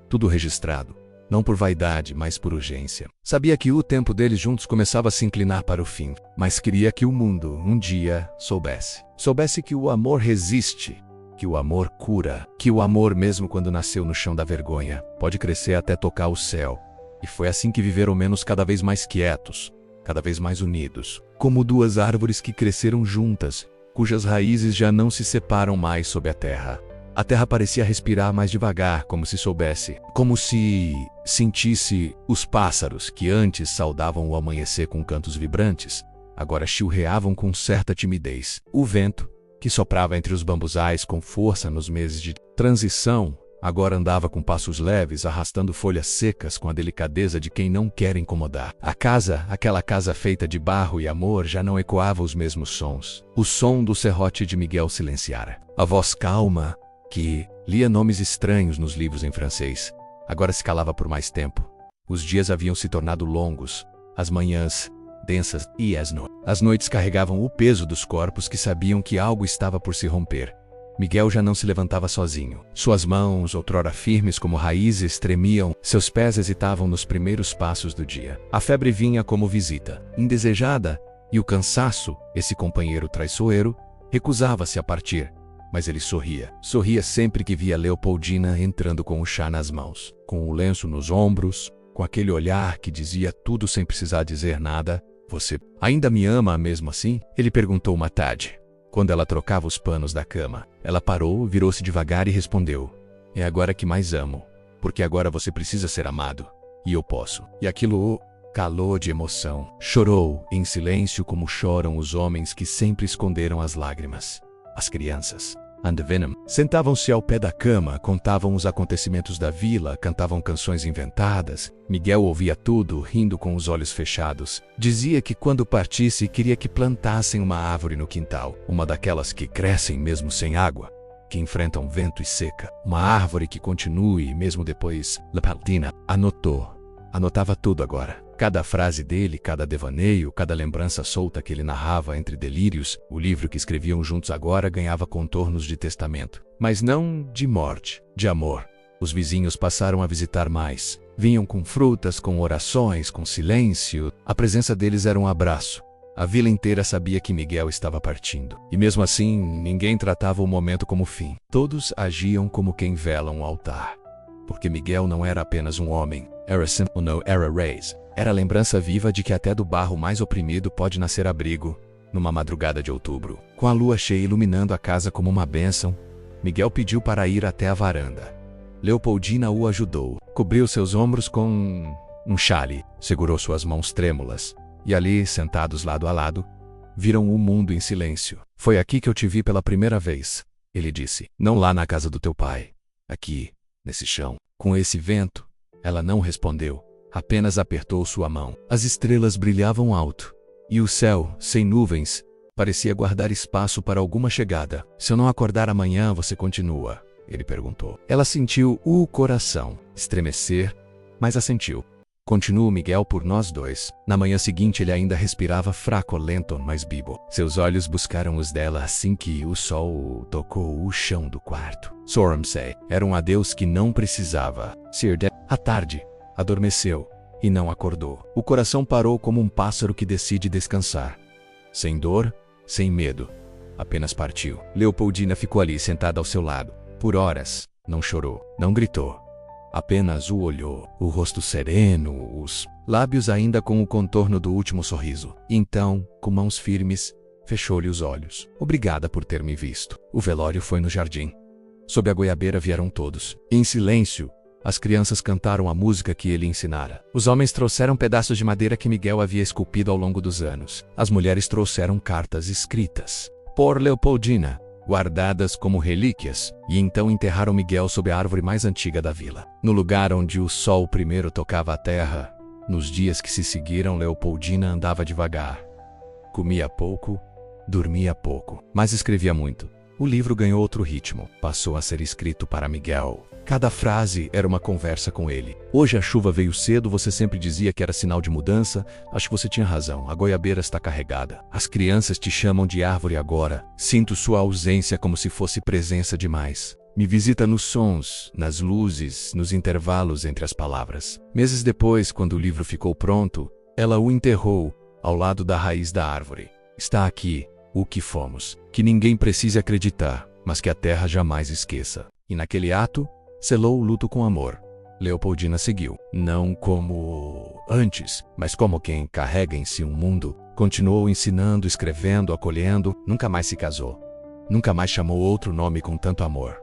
Tudo registrado. Não por vaidade, mas por urgência. Sabia que o tempo deles juntos começava a se inclinar para o fim, mas queria que o mundo, um dia, soubesse. Soubesse que o amor resiste, que o amor cura, que o amor, mesmo quando nasceu no chão da vergonha, pode crescer até tocar o céu. E foi assim que viveram menos cada vez mais quietos, cada vez mais unidos, como duas árvores que cresceram juntas, cujas raízes já não se separam mais sob a terra. A terra parecia respirar mais devagar, como se soubesse, como se sentisse os pássaros que antes saudavam o amanhecer com cantos vibrantes, agora chilreavam com certa timidez. O vento, que soprava entre os bambuzais com força nos meses de transição, agora andava com passos leves, arrastando folhas secas com a delicadeza de quem não quer incomodar. A casa, aquela casa feita de barro e amor, já não ecoava os mesmos sons. O som do serrote de Miguel silenciara. A voz calma, que lia nomes estranhos nos livros em francês, agora se calava por mais tempo. Os dias haviam se tornado longos, as manhãs densas e as noites carregavam o peso dos corpos que sabiam que algo estava por se romper. Miguel já não se levantava sozinho. Suas mãos, outrora firmes como raízes, tremiam, seus pés hesitavam nos primeiros passos do dia. A febre vinha como visita, indesejada, e o cansaço, esse companheiro traiçoeiro, recusava-se a partir. Mas ele sorria. Sorria sempre que via Leopoldina entrando com o chá nas mãos, com o lenço nos ombros, com aquele olhar que dizia tudo sem precisar dizer nada. Você ainda me ama mesmo assim? Ele perguntou uma tarde, quando ela trocava os panos da cama. Ela parou, virou-se devagar e respondeu: é agora que mais amo, porque agora você precisa ser amado, e eu posso. E aquilo o calou de emoção. Chorou, em silêncio como choram os homens que sempre esconderam as lágrimas. As crianças, sentavam-se ao pé da cama, contavam os acontecimentos da vila, cantavam canções inventadas. Miguel ouvia tudo, rindo com os olhos fechados. Dizia que quando partisse queria que plantassem uma árvore no quintal, uma daquelas que crescem mesmo sem água, que enfrentam vento e seca. Uma árvore que continue mesmo depois. Leopoldina anotava tudo agora. Cada frase dele, cada devaneio, cada lembrança solta que ele narrava entre delírios, o livro que escreviam juntos agora ganhava contornos de testamento. Mas não de morte, de amor. Os vizinhos passaram a visitar mais. Vinham com frutas, com orações, com silêncio. A presença deles era um abraço. A vila inteira sabia que Miguel estava partindo. E mesmo assim, ninguém tratava o momento como fim. Todos agiam como quem vela um altar. Porque Miguel não era apenas um homem. Era simple, não era Reis. Era a lembrança viva de que até do barro mais oprimido pode nascer abrigo. Numa madrugada de outubro, com a lua cheia iluminando a casa como uma bênção, Miguel pediu para ir até a varanda. Leopoldina o ajudou. Cobriu seus ombros com um chale, segurou suas mãos trêmulas. E ali, sentados lado a lado, viram o mundo em silêncio. Foi aqui que eu te vi pela primeira vez, ele disse. Não lá na casa do teu pai. Aqui, nesse chão, com esse vento. Ela não respondeu, apenas apertou sua mão. As estrelas brilhavam alto. E o céu, sem nuvens, parecia guardar espaço para alguma chegada. Se eu não acordar amanhã, você continua? Ele perguntou. Ela sentiu o coração estremecer, mas assentiu. Continuo, Miguel, por nós dois. Na manhã seguinte ele ainda respirava fraco, lento, mas vivo. Seus olhos buscaram os dela assim que o sol tocou o chão do quarto. Soramsay era um adeus que não precisava ser de... À tarde, adormeceu e não acordou. O coração parou como um pássaro que decide descansar. Sem dor, sem medo. Apenas partiu. Leopoldina ficou ali sentada ao seu lado. Por horas, não chorou, não gritou. Apenas o olhou, o rosto sereno, os lábios ainda com o contorno do último sorriso. Então, com mãos firmes, fechou-lhe os olhos. Obrigada por ter me visto. O velório foi no jardim. Sob a goiabeira vieram todos. Em silêncio, as crianças cantaram a música que ele ensinara. Os homens trouxeram pedaços de madeira que Miguel havia esculpido ao longo dos anos. As mulheres trouxeram cartas escritas por Leopoldina, guardadas como relíquias, e então enterraram Miguel sob a árvore mais antiga da vila. No lugar onde o sol primeiro tocava a terra, nos dias que se seguiram, Leopoldina andava devagar. Comia pouco, dormia pouco, mas escrevia muito. O livro ganhou outro ritmo, passou a ser escrito para Miguel. Cada frase era uma conversa com ele. Hoje a chuva veio cedo, você sempre dizia que era sinal de mudança. Acho que você tinha razão, a goiabeira está carregada. As crianças te chamam de árvore agora. Sinto sua ausência como se fosse presença demais. Me visita nos sons, nas luzes, nos intervalos entre as palavras. Meses depois, quando o livro ficou pronto, ela o enterrou ao lado da raiz da árvore. Está aqui, o que fomos. Que ninguém precise acreditar, mas que a terra jamais esqueça. E naquele ato, selou o luto com amor. Leopoldina seguiu, não como antes, mas como quem carrega em si um mundo. Continuou ensinando, escrevendo, acolhendo, nunca mais se casou. Nunca mais chamou outro nome com tanto amor.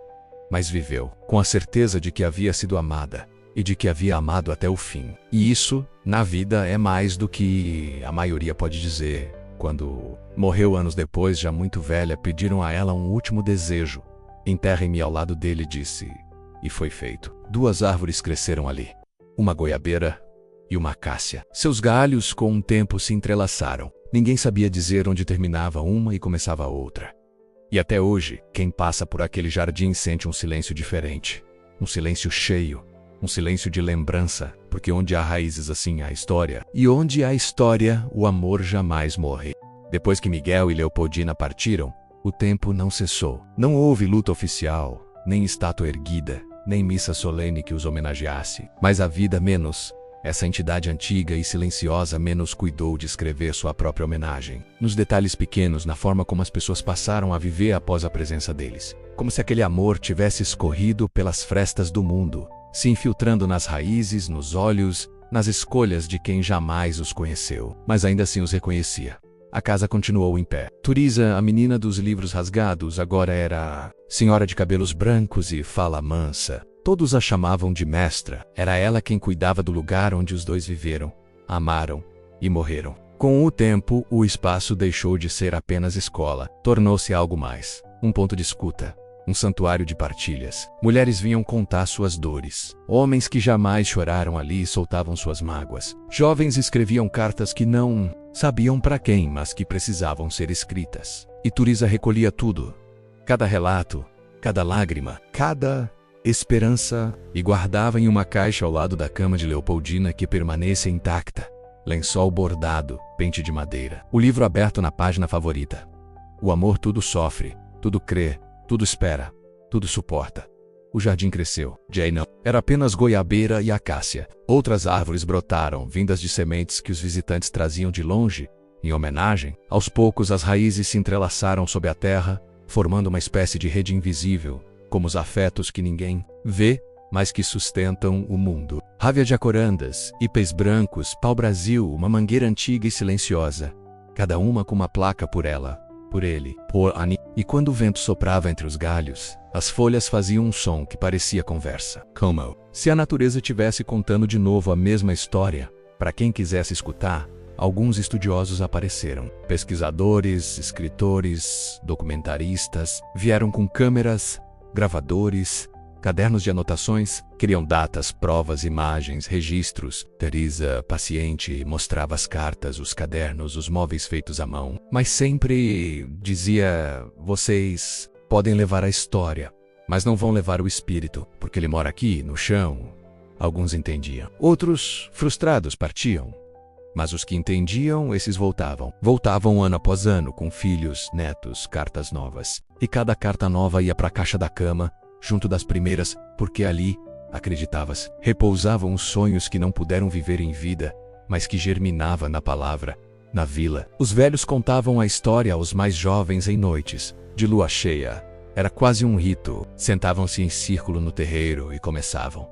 Mas viveu, com a certeza de que havia sido amada, e de que havia amado até o fim. E isso, na vida, é mais do que a maioria pode dizer. Quando morreu anos depois, já muito velha, pediram a ela um último desejo. Enterrem-me ao lado dele, disse. E foi feito. 2 árvores cresceram ali. Uma goiabeira e uma acácia. Seus galhos com o tempo se entrelaçaram. Ninguém sabia dizer onde terminava uma e começava a outra. E até hoje, quem passa por aquele jardim sente um silêncio diferente. Um silêncio cheio. Um silêncio de lembrança. Porque onde há raízes assim há história. E onde há história, o amor jamais morre. Depois que Miguel e Leopoldina partiram, o tempo não cessou. Não houve luta oficial, nem estátua erguida, nem missa solene que os homenageasse. Mas a vida menos, essa entidade antiga e silenciosa menos cuidou de escrever sua própria homenagem. Nos detalhes pequenos, na forma como as pessoas passaram a viver após a presença deles. Como se aquele amor tivesse escorrido pelas frestas do mundo, se infiltrando nas raízes, nos olhos, nas escolhas de quem jamais os conheceu, mas ainda assim os reconhecia. A casa continuou em pé. Turiza, a menina dos livros rasgados, agora era senhora de cabelos brancos e fala mansa. Todos a chamavam de mestra. Era ela quem cuidava do lugar onde os dois viveram, amaram e morreram. Com o tempo, o espaço deixou de ser apenas escola. Tornou-se algo mais. Um ponto de escuta. Um santuário de partilhas. Mulheres vinham contar suas dores. Homens que jamais choraram ali soltavam suas mágoas. Jovens escreviam cartas que não sabiam para quem, mas que precisavam ser escritas. E Turiza recolhia tudo. Cada relato, cada lágrima, cada esperança, e guardava em uma caixa ao lado da cama de Leopoldina que permanecesse intacta. lençol bordado, pente de madeira. O livro aberto na página favorita. O amor tudo sofre, tudo crê, tudo espera, tudo suporta. O jardim cresceu. Jane não. Era apenas goiabeira e acácia. Outras árvores brotaram, vindas de sementes que os visitantes traziam de longe. Em homenagem, aos poucos as raízes se entrelaçaram sob a terra, formando uma espécie de rede invisível, como os afetos que ninguém vê, mas que sustentam o mundo. Rávia de acorandas, ipês brancos, pau-brasil, uma mangueira antiga e silenciosa, cada uma com uma placa por ela, por ele, por Annie. E quando o vento soprava entre os galhos, as folhas faziam um som que parecia conversa. Como se a natureza tivesse contando de novo a mesma história. Para quem quisesse escutar, alguns estudiosos apareceram. Pesquisadores, escritores, documentaristas, vieram com câmeras, gravadores, cadernos de anotações, queriam datas, provas, imagens, registros. Teresa, paciente, mostrava as cartas, os cadernos, os móveis feitos à mão. Mas sempre dizia: vocês podem levar a história, mas não vão levar o espírito, porque ele mora aqui, no chão. Alguns entendiam. Outros, frustrados, partiam. Mas os que entendiam, esses voltavam. Voltavam ano após ano, com filhos, netos, cartas novas. E cada carta nova ia para a caixa da cama, junto das primeiras, porque ali, acreditavas, repousavam os sonhos que não puderam viver em vida, mas que germinava na palavra, na vila. Os velhos contavam a história aos mais jovens em noites, de lua cheia. Era quase um rito. Sentavam-se em círculo no terreiro e começavam.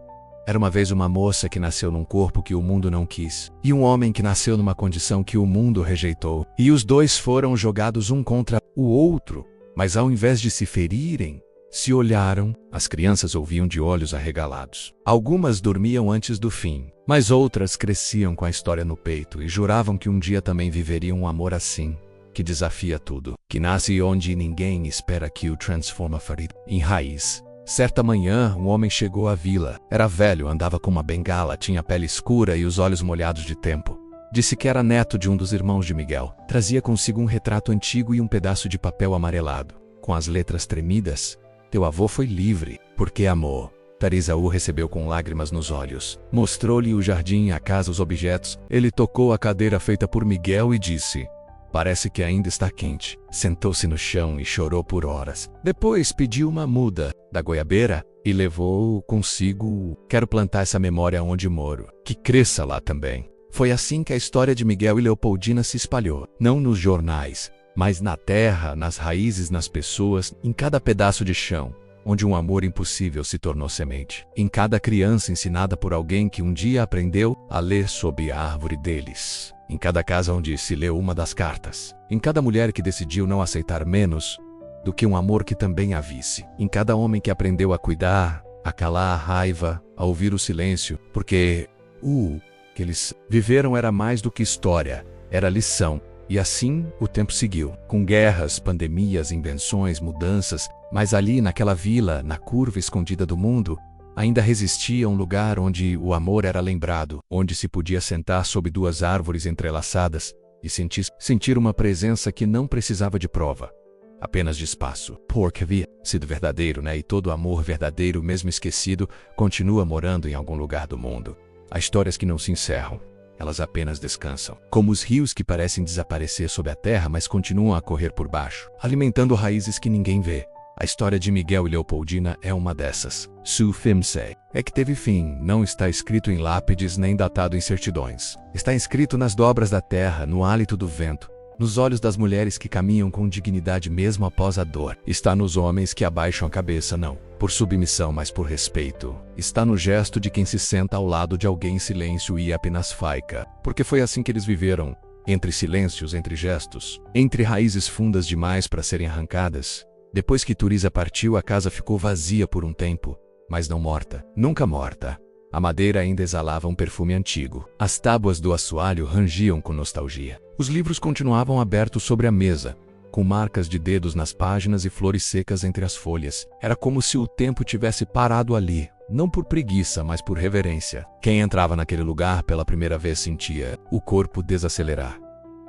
Era uma vez uma moça que nasceu num corpo que o mundo não quis, e um homem que nasceu numa condição que o mundo rejeitou. E os dois foram jogados um contra o outro, mas ao invés de se ferirem, se olharam. As crianças ouviam de olhos arregalados. Algumas dormiam antes do fim, mas outras cresciam com a história no peito e juravam que um dia também viveriam um amor assim, que desafia tudo, que nasce onde ninguém espera, que o transforma em raiz. Certa manhã, um homem chegou à vila. Era velho, andava com uma bengala, tinha a pele escura e os olhos molhados de tempo. Disse que era neto de um dos irmãos de Miguel. Trazia consigo um retrato antigo e um pedaço de papel amarelado, com as letras tremidas. Teu avô foi livre, porque amou. Teresa o recebeu com lágrimas nos olhos. Mostrou-lhe o jardim, a casa, os objetos. Ele tocou a cadeira feita por Miguel e disse: parece que ainda está quente. Sentou-se no chão e chorou por horas. Depois pediu uma muda da goiabeira e levou consigo. Quero plantar essa memória onde moro, que cresça lá também. Foi assim que a história de Miguel e Leopoldina se espalhou. Não nos jornais, mas na terra, nas raízes, nas pessoas, em cada pedaço de chão, onde um amor impossível se tornou semente. Em cada criança ensinada por alguém que um dia aprendeu a ler sob a árvore deles. Em cada casa onde se leu uma das cartas. Em cada mulher que decidiu não aceitar menos do que um amor que também a visse. Em cada homem que aprendeu a cuidar, a calar a raiva, a ouvir o silêncio, porque o que eles viveram era mais do que história, era lição. E assim o tempo seguiu, com guerras, pandemias, invenções, mudanças, mas ali naquela vila, na curva escondida do mundo, ainda resistia um lugar onde o amor era lembrado, onde se podia sentar sob duas árvores entrelaçadas e sentir uma presença que não precisava de prova, apenas de espaço. Porque havia sido verdadeiro, né? E todo amor verdadeiro, mesmo esquecido, continua morando em algum lugar do mundo. Há histórias que não se encerram. Elas apenas descansam, como os rios que parecem desaparecer sob a terra, mas continuam a correr por baixo, alimentando raízes que ninguém vê. A história de Miguel e Leopoldina é uma dessas. Su Fimse é que teve fim, não está escrito em lápides nem datado em certidões. Está escrito nas dobras da terra, no hálito do vento, nos olhos das mulheres que caminham com dignidade mesmo após a dor. Está nos homens que abaixam a cabeça, não por submissão, mas por respeito. Está no gesto de quem se senta ao lado de alguém em silêncio e apenas faica, porque foi assim que eles viveram, entre silêncios, entre gestos, entre raízes fundas demais para serem arrancadas. Depois que Teresa partiu, a casa ficou vazia por um tempo, mas não morta, nunca morta. A madeira ainda exalava um perfume antigo. As tábuas do assoalho rangiam com nostalgia. Os livros continuavam abertos sobre a mesa, com marcas de dedos nas páginas e flores secas entre as folhas. Era como se o tempo tivesse parado ali, não por preguiça, mas por reverência. Quem entrava naquele lugar pela primeira vez sentia o corpo desacelerar.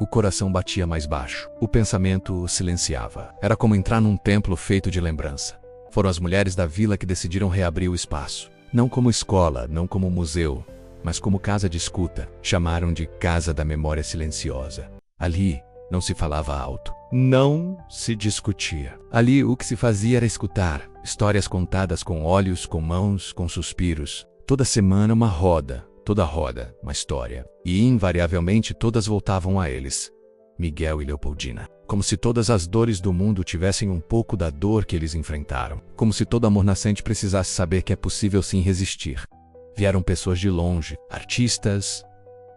O coração batia mais baixo. O pensamento silenciava. Era como entrar num templo feito de lembrança. Foram as mulheres da vila que decidiram reabrir o espaço. Não como escola, não como museu, mas como casa de escuta, chamaram de Casa da Memória Silenciosa. Ali, não se falava alto. Não se discutia. Ali o que se fazia era escutar histórias contadas com olhos, com mãos, com suspiros. Toda semana uma roda, toda roda uma história. E invariavelmente todas voltavam a eles. Miguel e Leopoldina. Como se todas as dores do mundo tivessem um pouco da dor que eles enfrentaram. Como se todo amor nascente precisasse saber que é possível sim resistir. Vieram pessoas de longe, artistas,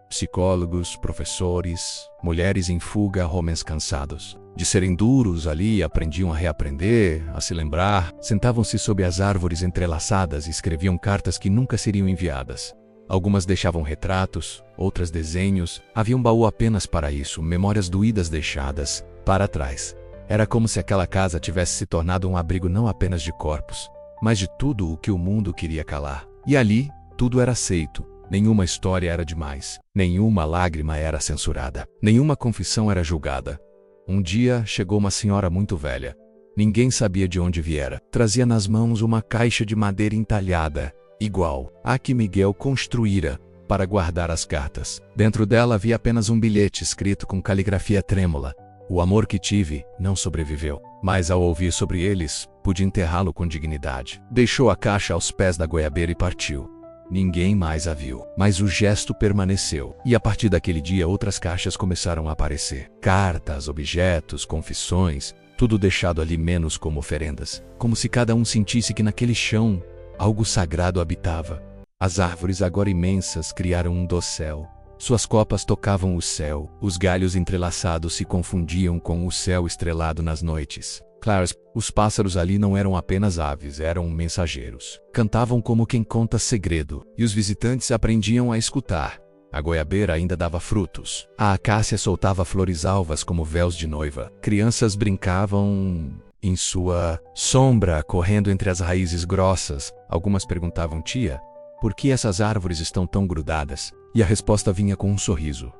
psicólogos, professores, mulheres em fuga, homens cansados. De serem duros ali, aprendiam a reaprender, a se lembrar. Sentavam-se sob as árvores entrelaçadas e escreviam cartas que nunca seriam enviadas. Algumas deixavam retratos, outras desenhos. Havia um baú apenas para isso, memórias doídas deixadas para trás. Era como se aquela casa tivesse se tornado um abrigo não apenas de corpos, mas de tudo o que o mundo queria calar. E ali, tudo era aceito. Nenhuma história era demais. Nenhuma lágrima era censurada. Nenhuma confissão era julgada. Um dia chegou uma senhora muito velha. Ninguém sabia de onde viera. Trazia nas mãos uma caixa de madeira entalhada, igual à que Miguel construíra para guardar as cartas. Dentro dela havia apenas um bilhete escrito com caligrafia trêmula. O amor que tive não sobreviveu, mas ao ouvir sobre eles, pude enterrá-lo com dignidade. Deixou a caixa aos pés da goiabeira e partiu. Ninguém mais a viu, mas o gesto permaneceu. E a partir daquele dia outras caixas começaram a aparecer. Cartas, objetos, confissões, tudo deixado ali menos como oferendas. Como se cada um sentisse que naquele chão algo sagrado habitava. As árvores agora imensas criaram um dossel. Suas copas tocavam o céu. Os galhos entrelaçados se confundiam com o céu estrelado nas noites. Claro, os pássaros ali não eram apenas aves, eram mensageiros. Cantavam como quem conta segredo, e os visitantes aprendiam a escutar. A goiabeira ainda dava frutos. A acácia soltava flores alvas como véus de noiva. Crianças brincavam em sua sombra, correndo entre as raízes grossas. Algumas perguntavam: tia, por que essas árvores estão tão grudadas? E a resposta vinha com um sorriso.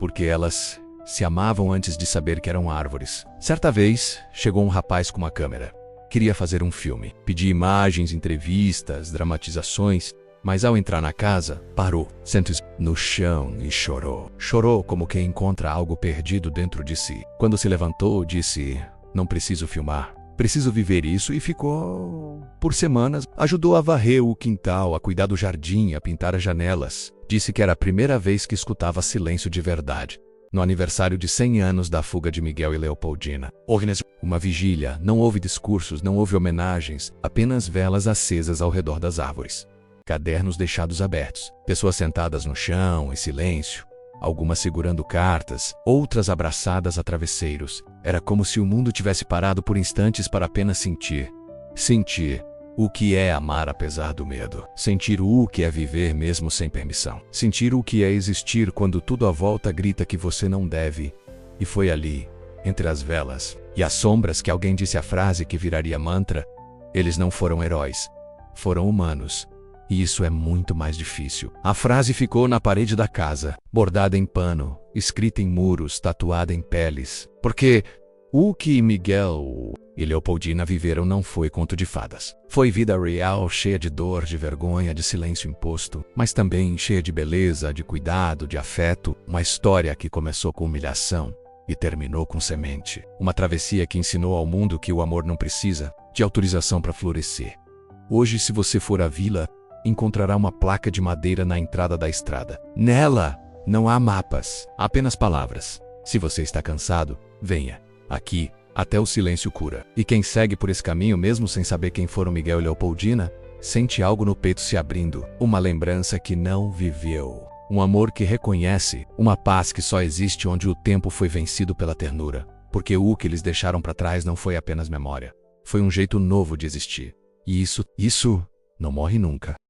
Porque elas se amavam antes de saber que eram árvores. Certa vez, chegou um rapaz com uma câmera. Queria fazer um filme. Pedia imagens, entrevistas, dramatizações, mas ao entrar na casa, parou, sentou-se no chão e chorou. Chorou como quem encontra algo perdido dentro de si. Quando se levantou, disse: não preciso filmar. Preciso viver isso, e ficou por semanas. Ajudou a varrer o quintal, a cuidar do jardim, a pintar as janelas. Disse que era a primeira vez que escutava silêncio de verdade. No aniversário de 100 anos da fuga de Miguel e Leopoldina, houve uma vigília. Não houve discursos, não houve homenagens, apenas velas acesas ao redor das árvores. Cadernos deixados abertos, pessoas sentadas no chão, em silêncio, algumas segurando cartas, outras abraçadas a travesseiros. Era como se o mundo tivesse parado por instantes para apenas sentir. Sentir o que é amar apesar do medo. Sentir o que é viver mesmo sem permissão. Sentir o que é existir quando tudo à volta grita que você não deve. E foi ali, entre as velas e as sombras, que alguém disse a frase que viraria mantra: eles não foram heróis, foram humanos. E isso é muito mais difícil. A frase ficou na parede da casa, bordada em pano, escrita em muros, tatuada em peles. Porque o que Miguel e Leopoldina viveram não foi conto de fadas. Foi vida real, cheia de dor, de vergonha, de silêncio imposto, mas também cheia de beleza, de cuidado, de afeto. Uma história que começou com humilhação e terminou com semente. Uma travessia que ensinou ao mundo que o amor não precisa de autorização para florescer. Hoje, se você for à vila, encontrará uma placa de madeira na entrada da estrada. Nela não há mapas, apenas palavras. Se você está cansado, venha. Aqui, até o silêncio cura. E quem segue por esse caminho, mesmo sem saber quem foram Miguel e Leopoldina, sente algo no peito se abrindo. Uma lembrança que não viveu. Um amor que reconhece. Uma paz que só existe onde o tempo foi vencido pela ternura. Porque o que eles deixaram para trás não foi apenas memória. Foi um jeito novo de existir. E isso não morre nunca.